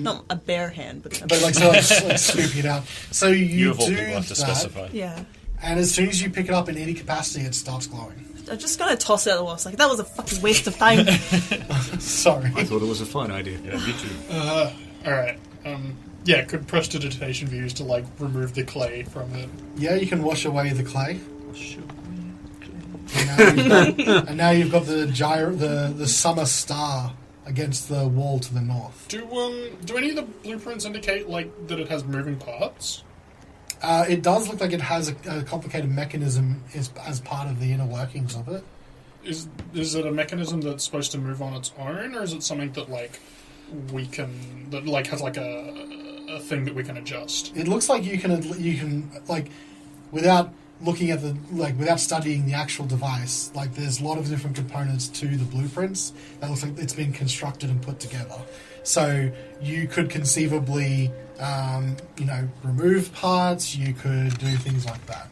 Not a bare hand, but scooping it out. So you have all do people have to that, specify. Yeah. and as soon as you pick it up in any capacity, it starts glowing. I'm just gonna toss it out the wall. It's like, that was a fucking waste of time. Sorry. I thought it was a fine idea. Yeah, me too. Alright. Yeah, could prestidigitation be used to, remove the clay from it? Yeah, you can wash away the clay. And now you've got the summer star against the wall to the north. Do any of the blueprints indicate, that it has moving parts? It does look like it has a complicated mechanism as part of the inner workings of it. Is it a mechanism that's supposed to move on its own, or is it something that, we can... that, has, a thing that we can adjust? It looks like you can without looking at without studying the actual device, there's a lot of different components to the blueprints that looks like it's been constructed and put together. So you could conceivably, remove parts, you could do things like that.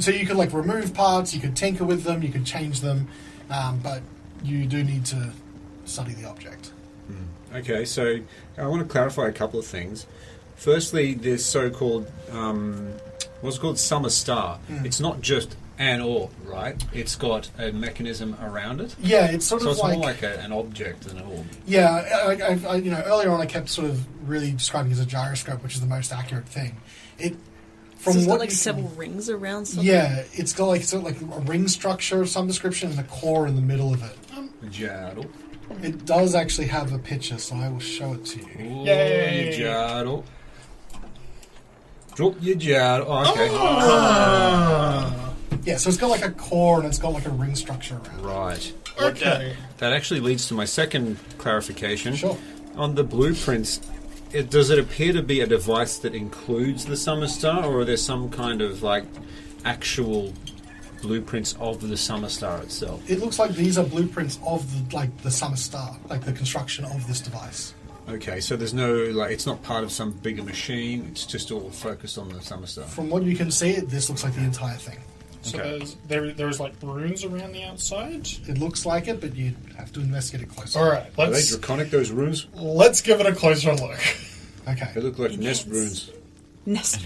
So you could remove parts, you could tinker with them, you could change them, but you do need to study the object. Okay, so I want to clarify a couple of things. Firstly, this so-called, what's it called, summer star. It's not just an orb, right? It's got a mechanism around it. Yeah, it's sort so of it's more like an object than an orb. Yeah, I earlier on I kept sort of really describing it as a gyroscope, which is the most accurate thing. So it's got several rings around something? Yeah, it's got a ring structure of some description and a core in the middle of it. Gyro. It does actually have a picture, so I will show it to you. Yay! Gyro. Drop your gyro. Oh, okay. Yeah, so it's got a core and it's got a ring structure around it. Right. Okay. That actually leads to my second clarification. Sure. On the blueprints, does it appear to be a device that includes the summer star, or are there some kind of actual blueprints of the summer star itself? It looks like these are blueprints of the summer star, the construction of this device. Okay, so there's no it's not part of some bigger machine. It's just all focused on the summer star. From what you can see, this looks like the entire thing. So Okay. there's runes around the outside? It looks like it, but you have to investigate it closer. Alright, Are they draconic, those runes? let's give it a closer look. Okay. They look like Enhance. nest runes. Nest.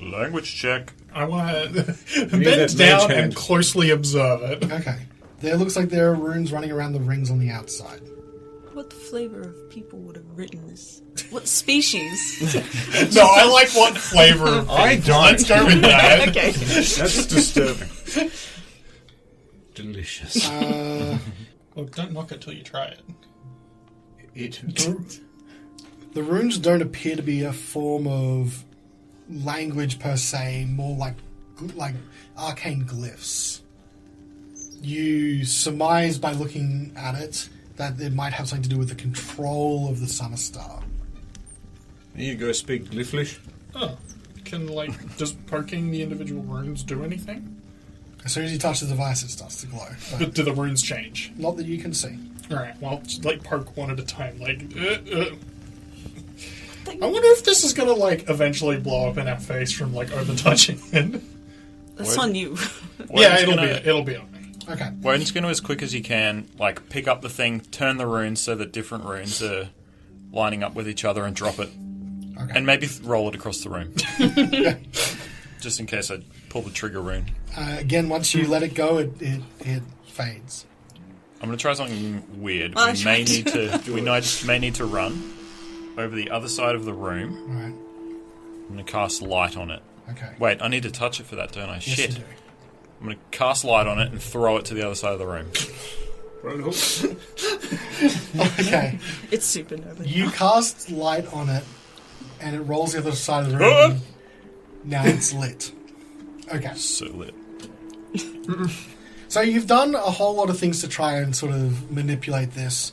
Language check. I want to that bend mage down hand. and closely observe it. Okay. There looks like there are runes running around the rings on the outside. What flavor of people would have written this? What species? No, I like what flavor of I people. don't. Let's go with that. Okay. That's disturbing. Delicious. Look, don't knock it till you try it. The runes don't appear to be a form of language per se, more like arcane glyphs. You surmise by looking at it that it might have something to do with the control of the Summer Star. You go speak Glyphlish. Oh. Does poking the individual runes do anything? As soon as you touch the device, it starts to glow. But do the runes change? Not that you can see. Alright, well, just, poke one at a time. I wonder if this is gonna, eventually blow up in our face from, over-touching it. That's on you. Yeah, it'll be on me. Okay. Wodun's going to, as quick as he can, pick up the thing, turn the runes so that different runes are lining up with each other and drop it. Okay. And maybe roll it across the room. Just in case I pull the trigger rune. Again, once you let it go, it fades. I'm going to try something weird. Well, we may need to run over the other side of the room. All right. I'm going to cast light on it. Okay. Wait, I need to touch it for that, don't I? Yes, Shit. you do. I'm going to cast light on it and throw it to the other side of the room. Okay. It's supernova. You cast light on it, and it rolls the other side of the room. Now it's lit. Okay. So lit. So you've done a whole lot of things to try and sort of manipulate this.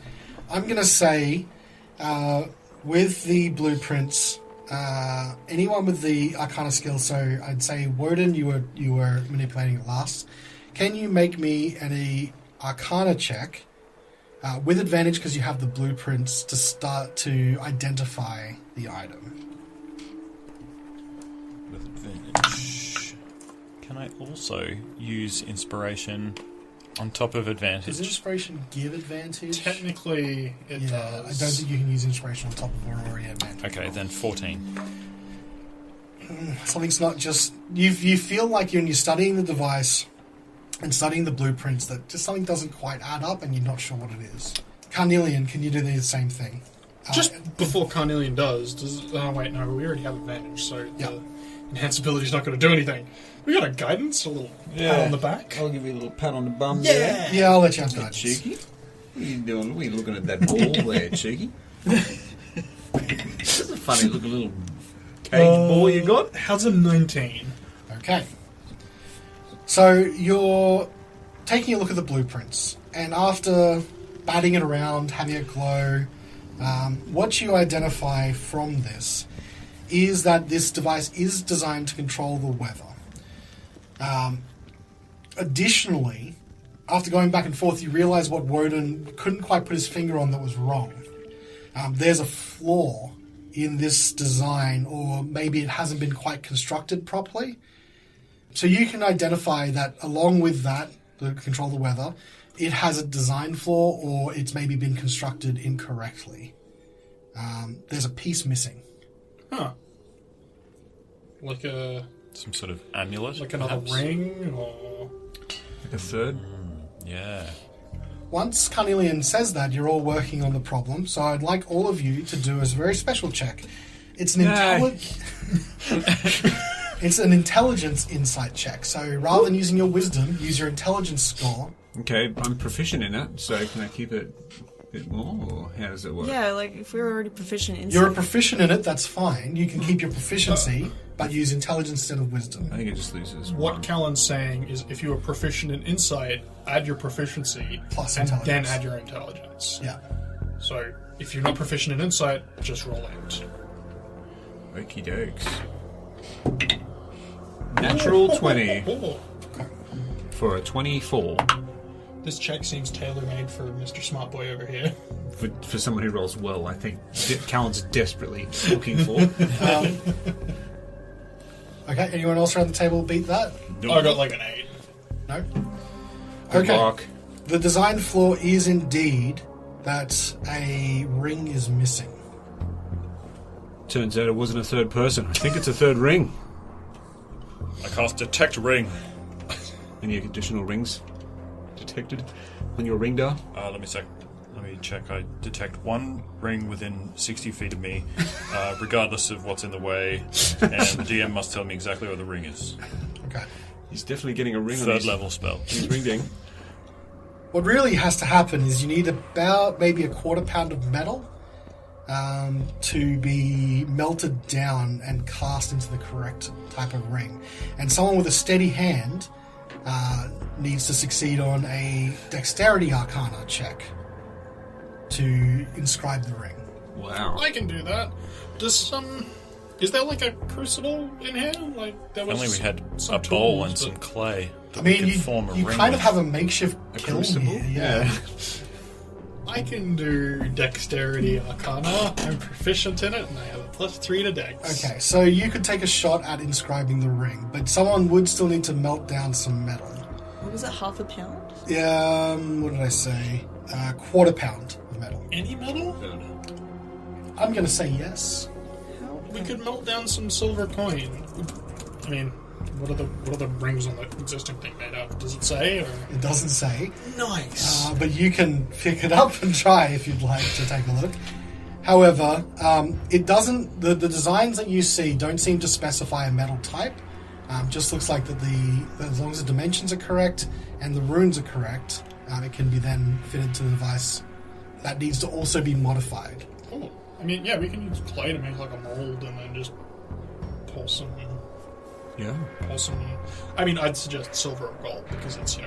I'm going to say, with the blueprints, anyone with the Arcana skill, so I'd say Wodun, you were manipulating it last. Can you make me an Arcana check with advantage because you have the blueprints to start to identify the item? With advantage. Can I also use inspiration on top of advantage? Does inspiration give advantage? Technically, it does. I don't think you can use inspiration on top of already advantage. Okay, then 14. Something's not just... You feel like when you're studying the device and studying the blueprints that just something doesn't quite add up and you're not sure what it is. Carnelian, can you do the same thing? Just before Carnelian does... Oh, wait, no, we already have advantage, so the enhanced ability's not going to do anything. We got a guidance, a little pat on the back. I'll give you a little pat on the bum Yeah, there. yeah, I'll let you have guidance. Cheeky. What are you doing? What are you looking at that ball there, Cheeky? That's a funny looking little cage ball you got. How's a 19? Okay. So you're taking a look at the blueprints, and after batting it around, having it glow, what you identify from this is that this device is designed to control the weather. Additionally, after going back and forth, you realize what Wodun couldn't quite put his finger on that was wrong. There's a flaw in this design, or maybe it hasn't been quite constructed properly. So you can identify that along with that, to control the weather, it has a design flaw, or it's maybe been constructed incorrectly. There's a piece missing. Huh. Some sort of amulet? Like another perhaps? ring, or... Like a third? Yeah. Once Carnelian says that, you're all working on the problem, so I'd like all of you to do a very special check. It's an it's an intelligence insight check, so rather than using your wisdom, use your intelligence score. Okay, I'm proficient in it, so can I keep it a bit more, or how does it work? Yeah, if we're already proficient in You're proficient in it, that's fine. You can keep your proficiency, but use intelligence instead of wisdom. I think it just loses What one. Callan's saying is if you are proficient in insight, add your proficiency, Plus and intelligence. then add your intelligence. Yeah. So, if you're not proficient in insight, just roll out. Okie dokes. Natural 20 Oh, for a 24 this check seems tailor-made for Mr. Smart Boy over here. for someone who rolls well. I think Callan's desperately looking for. Okay, anyone else around the table beat that? I got an 8. No? Good Okay. luck. The design flaw is indeed that a ring is missing. Turns out it wasn't a third person. I think it's a third ring. I cast Detect Ring. Any additional rings detected on your ring dial? Let me check. I detect one ring within 60 feet of me, regardless of what's in the way, and the DM must tell me exactly where the ring is. Okay. He's definitely getting a ring on Third his, level spell. his ring ding. What really has to happen is you need about maybe a quarter pound of metal to be melted down and cast into the correct type of ring. And someone with a steady hand needs to succeed on a Dexterity Arcana check to inscribe the ring. Wow. I can do that. Does is there like a crucible in here? Like there was Only we had some a bowl tools and some that- clay. I That we mean, could you form a ring kind of with. have a makeshift kiln crucible? here. Yeah. I can do Dexterity Arcana. I'm proficient in it, and I have a +3 to Dex. Okay, so you could take a shot at inscribing the ring, but someone would still need to melt down some metal. What was it, half a pound? What did I say? Quarter pound of metal. Any metal? I'm going to say yes. We could melt down some silver coin. I mean, what are the rings on the existing thing made of? Does it say? Or? It doesn't say, Nice. but you can pick it up and try if you'd like to take a look. However, it doesn't. The designs that you see don't seem to specify a metal type. Just looks like that as long as the dimensions are correct and the runes are correct, it can be then fitted to the device. That needs to also be modified. Cool. I mean, yeah, we can use clay to make like a mold and then just pull some. Yeah. I mean, I'd suggest silver or gold because it's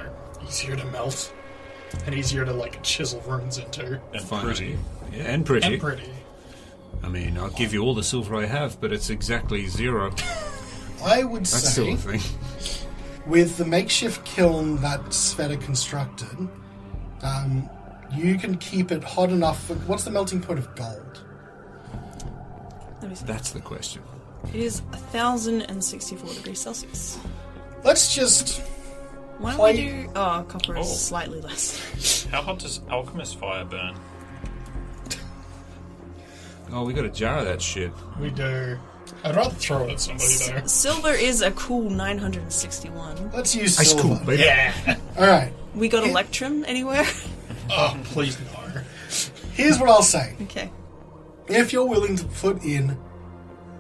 easier to melt and easier to like chisel runes into. And Fine. pretty. Yeah, and pretty. And pretty. I mean, I'll give you all the silver I have, but it's exactly 0. I would That's say, still a thing. with the makeshift kiln that Svieta constructed, you can keep it hot enough. What's the melting point of gold? Let me see. That's the question. It is 1,064 degrees Celsius. Let's just. Why don't Play- we do... Oh, copper is Oh. slightly less. How hot does alchemist fire burn? Oh, we got a jar of that shit. We do. I'd rather throw it at somebody though. Silver is a cool 961. Let's use Ice silver. cool, baby. Yeah. All right. We got Electrum anywhere? Oh, please no. Here's what I'll say. Okay. If you're willing to put in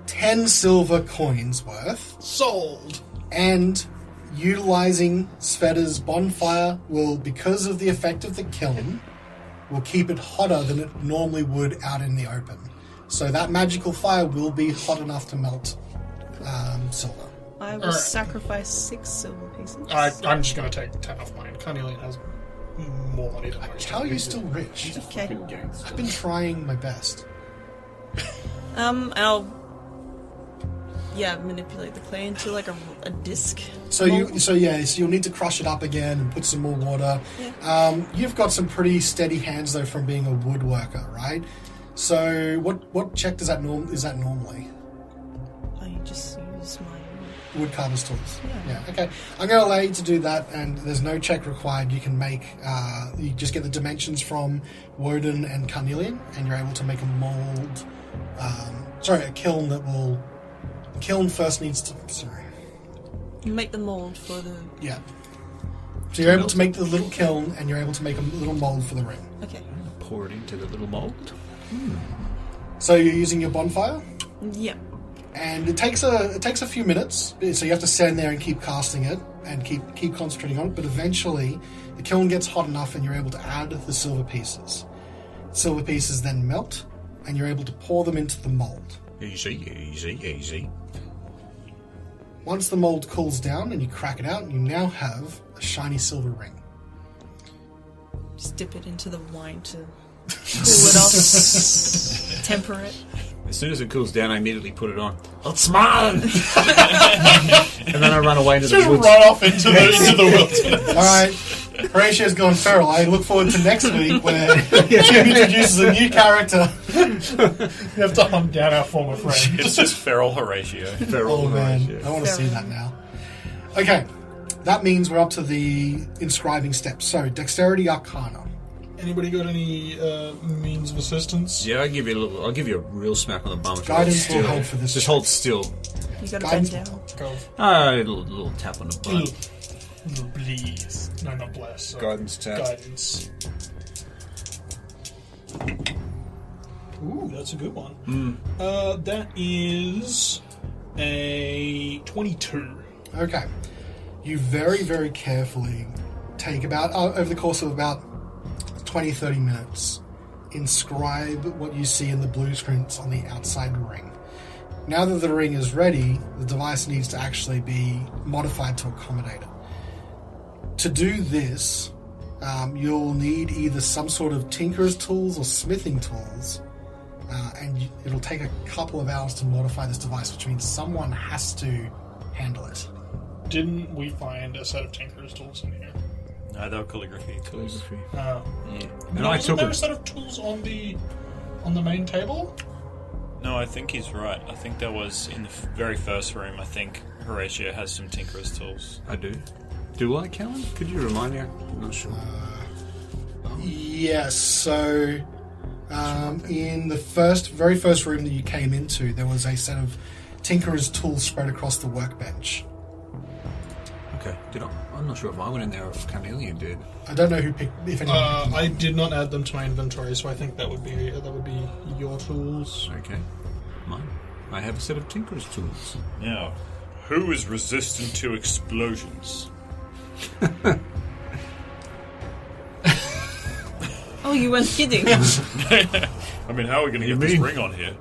10 silver coins worth, Sold. and utilizing Sveta's bonfire will, because of the effect of the kiln, will keep it hotter than it normally would out in the open. So that magical fire will be hot enough to melt silver. I will Alright. sacrifice 6 silver pieces. I'm just going to take 10 off mine. Carnelian has more money than most. How are you still rich? Okay. I've been trying my best. I'll... Yeah, manipulate the clay into like a disc. So you'll need to crush it up again and put some more water. Yeah. You've got some pretty steady hands though from being a woodworker, right? So what check is that normally? I just use my... Woodcarver's tools. Yeah. Okay. I'm going to allow you to do that, and there's no check required. You can make. You just get the dimensions from Wodun and Carnelian, and you're able to make a mold. A kiln that will. The kiln first needs to. Sorry. Make the mold for the... Yeah. So you're able to make the little kiln, and you're able to make a little mold for the ring. Okay. Pour it into the little mold. So you're using your bonfire, Yeah. and it takes a few minutes. So you have to stand there and keep casting it and keep concentrating on it. But eventually, the kiln gets hot enough, and you're able to add the silver pieces. Silver pieces then melt, and you're able to pour them into the mold. Easy. Once the mold cools down and you crack it out, you now have a shiny silver ring. Just dip it into the wine to cool it off. Temper it. As soon as it cools down, I immediately put it on. It's mine! And then I run away into the Just woods. run off into the wilderness. All right, Horacio's gone feral. I look forward to next week where Jim introduces a new character. We have to hunt down our former friend. It's just feral Horatio. Oh man, I want to see that now. Okay, that means we're up to the inscribing steps. So, Dexterity Arcana. Anybody got any means of assistance? Yeah, I'll give you a real smack on the bum. if you Guidance hold will still. help for this Just check. hold still. You gotta Guidance. bend down. Go. A little tap on the butt. Please. No, not bless. So Guidance tap. Guidance. Ooh, that's a good one. That is a 22. Okay. You very, very carefully take about, over the course of about 20, 30 minutes, inscribe what you see in the blueprints on the outside ring. Now that the ring is ready, the device needs to actually be modified to accommodate it. to do this, you'll need either some sort of tinkerer's tools or smithing tools, and it'll take a couple of hours to modify this device, which means someone has to handle it. Didn't we find a set of tinkerer's tools in here? No, they were calligraphy tools. Yeah. And No, I wasn't took there a it. set of tools on the main table? No, I think he's right. I think that was in the very first room. I think Horacio has some tinkerer's tools. I do. Do I, Callan? Could you remind me? I'm not sure. Yes, so in the very first room that you came into, there was a set of tinkerer's tools spread across the workbench. Okay. I'm not sure if I went in there or if Carnelian did. I don't know who picked, if anyone picked them up. I did not add them to my inventory, so I think that would be your tools. Okay. Mine. I have a set of tinkerer's tools. Now, who is resistant to explosions? Oh, you weren't kidding. I mean, how are we going to get this mean? ring on here?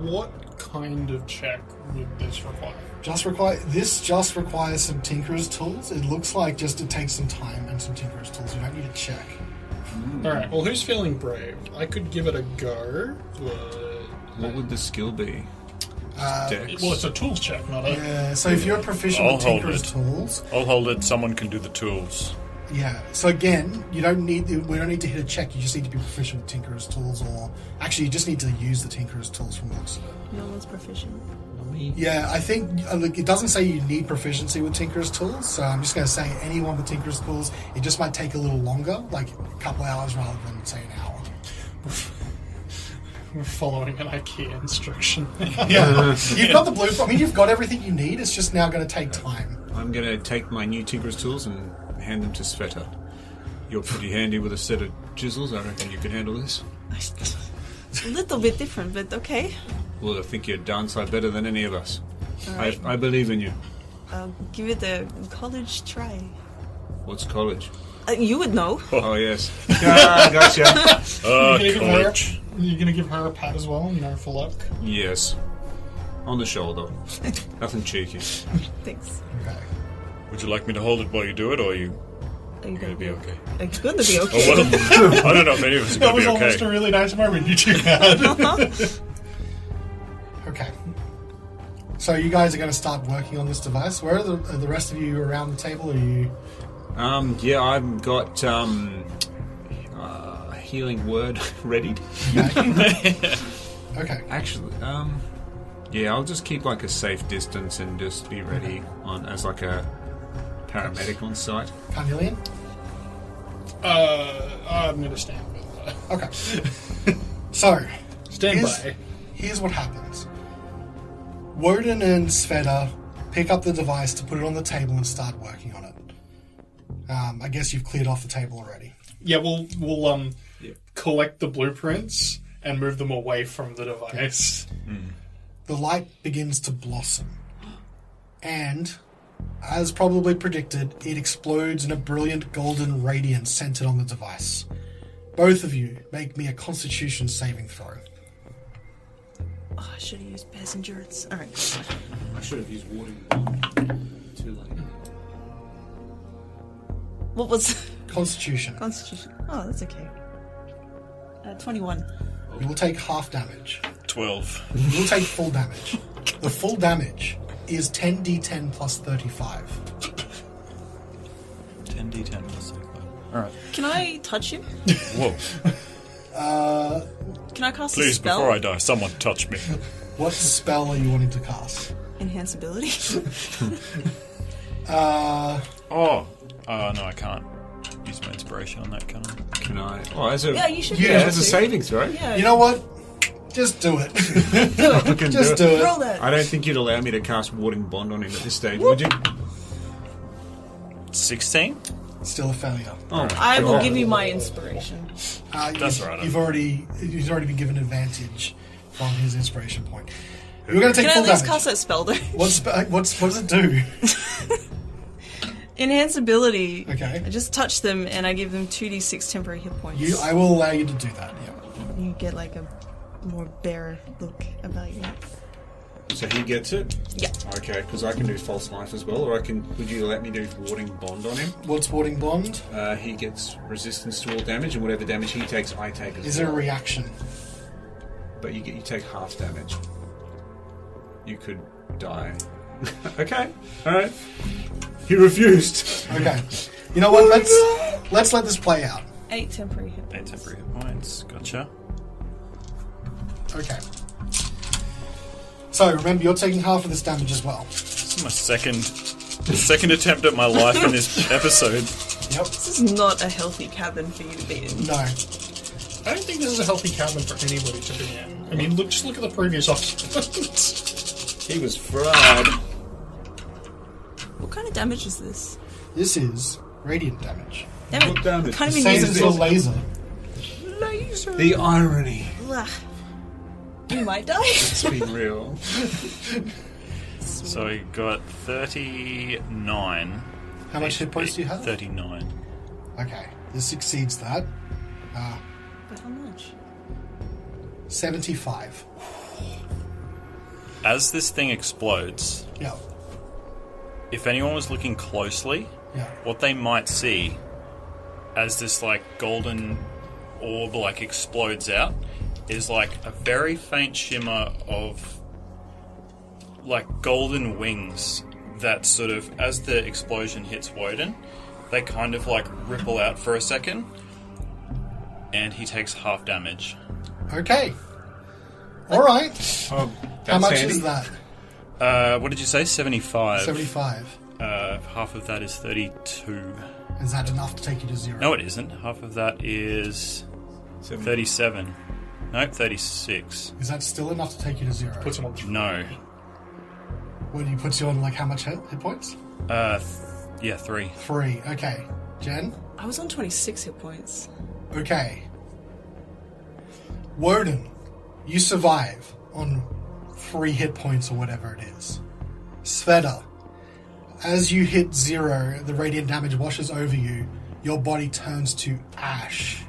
What kind of check would this require? This just requires some tinkerer's tools. It looks like it takes some time and some tinkerer's tools. You don't need a check. Alright, well, who's feeling brave? I could give it a go, but... What would the skill be? Dex? Well, it's a tools check, not a... Yeah, so if you're proficient I'll with hold tinkerer's it. tools, I'll hold it. Someone can do the tools. yeah. So again, we don't need to hit a check. You just need to be proficient with tinkerer's tools, or actually, you just need to use the tinkerer's tools from the looks of it. No one's proficient. Yeah, I think look, it doesn't say you need proficiency with tinkerer's tools, so I'm just going to say anyone with tinkerer's tools. It just might take a little longer, like a couple hours rather than say an hour. We're following an IKEA instruction. Yeah, you've got the blueprint. I mean, you've got everything you need. It's just now going to take time. I'm going to take my new tinkerer's tools and hand them to Svieta. You're pretty handy with a set of chisels. I reckon you can handle this. It's a little bit different, but okay. Well, I think you're downside better than any of us. Alright. I believe in you. I'll give it a college try. What's college? You would know. Oh, yes. Ah, gotcha. College. You're gonna give her a pat as well, for luck? Yes. On the shoulder. Nothing cheeky. Thanks. Okay. Would you like me to hold it while you do it, or are you Are you going to be okay? It's going to be okay. Oh, well, I don't know if any of us are That going was to be almost a okay. really nice moment you two had. Okay. So you guys are going to start working on this device. Where are the rest of you around the table? Are you? Yeah, I've got healing word readied. Okay. Actually, yeah, I'll just keep like a safe distance and just be ready on as like a paramedic on site. Carnelian? I'm gonna stand with that. Okay. So, Stand by. here's what happens. Wodun and Svieta pick up the device to put it on the table and start working on it. I guess you've cleared off the table already. Yeah, we'll collect the blueprints and move them away from the device. The light begins to blossom. And, as probably predicted, it explodes in a brilliant golden radiance centered on the device. Both of you make me a Constitution saving throw. Oh, I should have used Bear's Endurance. Alright. I should have used warding. Too late. What was Constitution. Constitution? Oh, that's okay. 21. You will take half damage. 12. You will take full damage. The full damage is 10d10 plus 35. 10d10 plus 35. Alright. Can I touch him? Whoa. Can I cast a Please, spell? before I die, someone touch me. What spell are you wanting to cast? Enhance ability? Oh. No, I can't use my inspiration on that, can I? Can I? Oh, as a Yeah, you should Yeah, be able as a to. saving throw. Yeah. You know what? Just do it. I can Just do do it. it. Roll that. I don't think you'd allow me to cast warding bond on him at this stage, would you? 16? Still a failure. Oh, I will God. give you my inspiration. That's all right. He's already been given advantage from his inspiration point. You're going to take Can I full at least damage. cast that spell though? What does it do? Enhance ability. Okay. I just touch them and I give them 2d6 temporary hit points. I will allow you to do that. Yeah. You get like a more bare look about you. So he gets it? Yeah. Okay, because I can do false life as well, or would you let me do warding bond on him? What's warding bond? He gets resistance to all damage, and whatever damage he takes, I take as well. Is it a reaction? But you take half damage. You could die. Okay, alright. He refused. Okay. You know what? Let's let this play out. 8 temporary hit 8 points. temporary hit points. Gotcha. Okay. So remember, you're taking half of this damage as well. This is my second attempt at my life in this episode. Yep. This is not a healthy cabin for you to be in. No. I don't think this is a healthy cabin for anybody to be in. I mean, just look at the previous occupants. He was fried. What kind of damage is this? This is radiant damage. Damn What it. damage? Can't even Same use as it. your laser. Laser. The irony. Ugh. You might die. It's been real. So I got 39. How much hit points do you have? 39. Okay. This exceeds that. But how much? 75. As this thing explodes, Yeah. if anyone was looking closely, Yeah. what they might see as this golden orb explodes out is a very faint shimmer of golden wings that sort of, as the explosion hits Wodun, they kind of ripple out for a second, and he takes half damage. Okay. All right. Oh, How much handy. is that? What did you say? 75. 75. Half of that is 32. Is that enough to take you to 0? No, it isn't. Half of that is 37. Nope, 36. Is that still enough to take you to 0? Puts him on 3. No. What do you put you on? How much hit points? Yeah, 3. 3. Okay. Jen? I was on 26 hit points. Okay. Wodun, you survive on 3 hit points or whatever it is. Svieta, as you hit 0, the radiant damage washes over you. Your body turns to ash.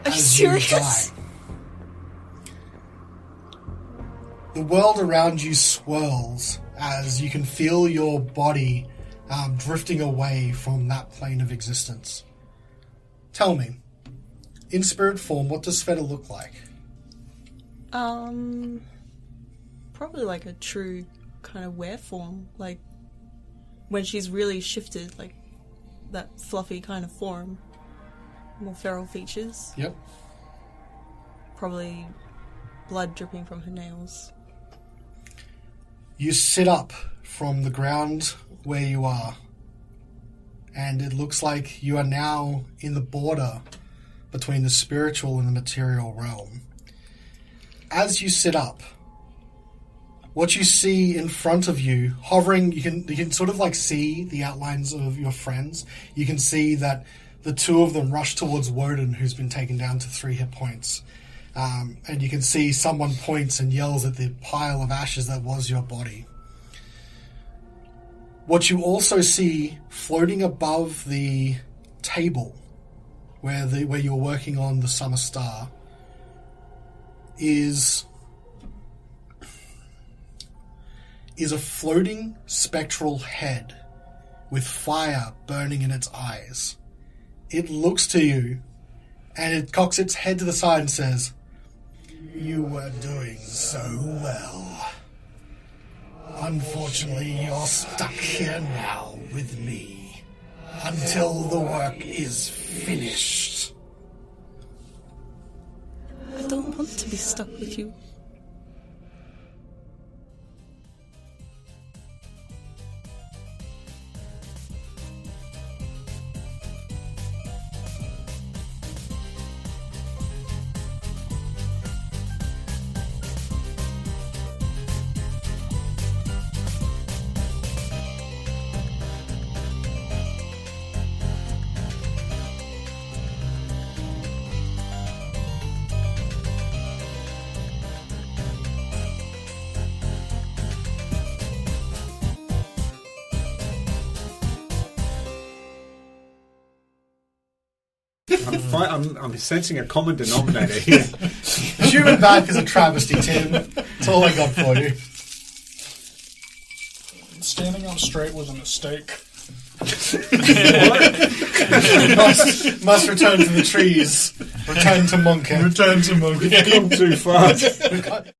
Are you as you serious? die. The world around you swirls as you can feel your body drifting away from that plane of existence. Tell me, in spirit form, what does Svieta look like? Probably a true kind of were form. When she's really shifted, that fluffy kind of form. More feral features. Yep. Probably blood dripping from her nails. You sit up from the ground where you are, and it looks like you are now in the border between the spiritual and the material realm. As you sit up, what you see in front of you, hovering, you can sort of see the outlines of your friends. You can see that the two of them rush towards Wodun, who's been taken down to 3 hit points. And you can see someone points and yells at the pile of ashes that was your body. What you also see floating above the table where you're working on the summer star is a floating spectral head with fire burning in its eyes. It looks to you and it cocks its head to the side and says, "You were doing so well. Unfortunately, you're stuck here now with me until the work is finished." I don't want to be stuck with you. I'm sensing a common denominator here. Human back is a travesty, Tim. That's all I got for you. Standing up straight was a mistake. must return to the trees. Return to Monkey. Return to monkey. Too fast.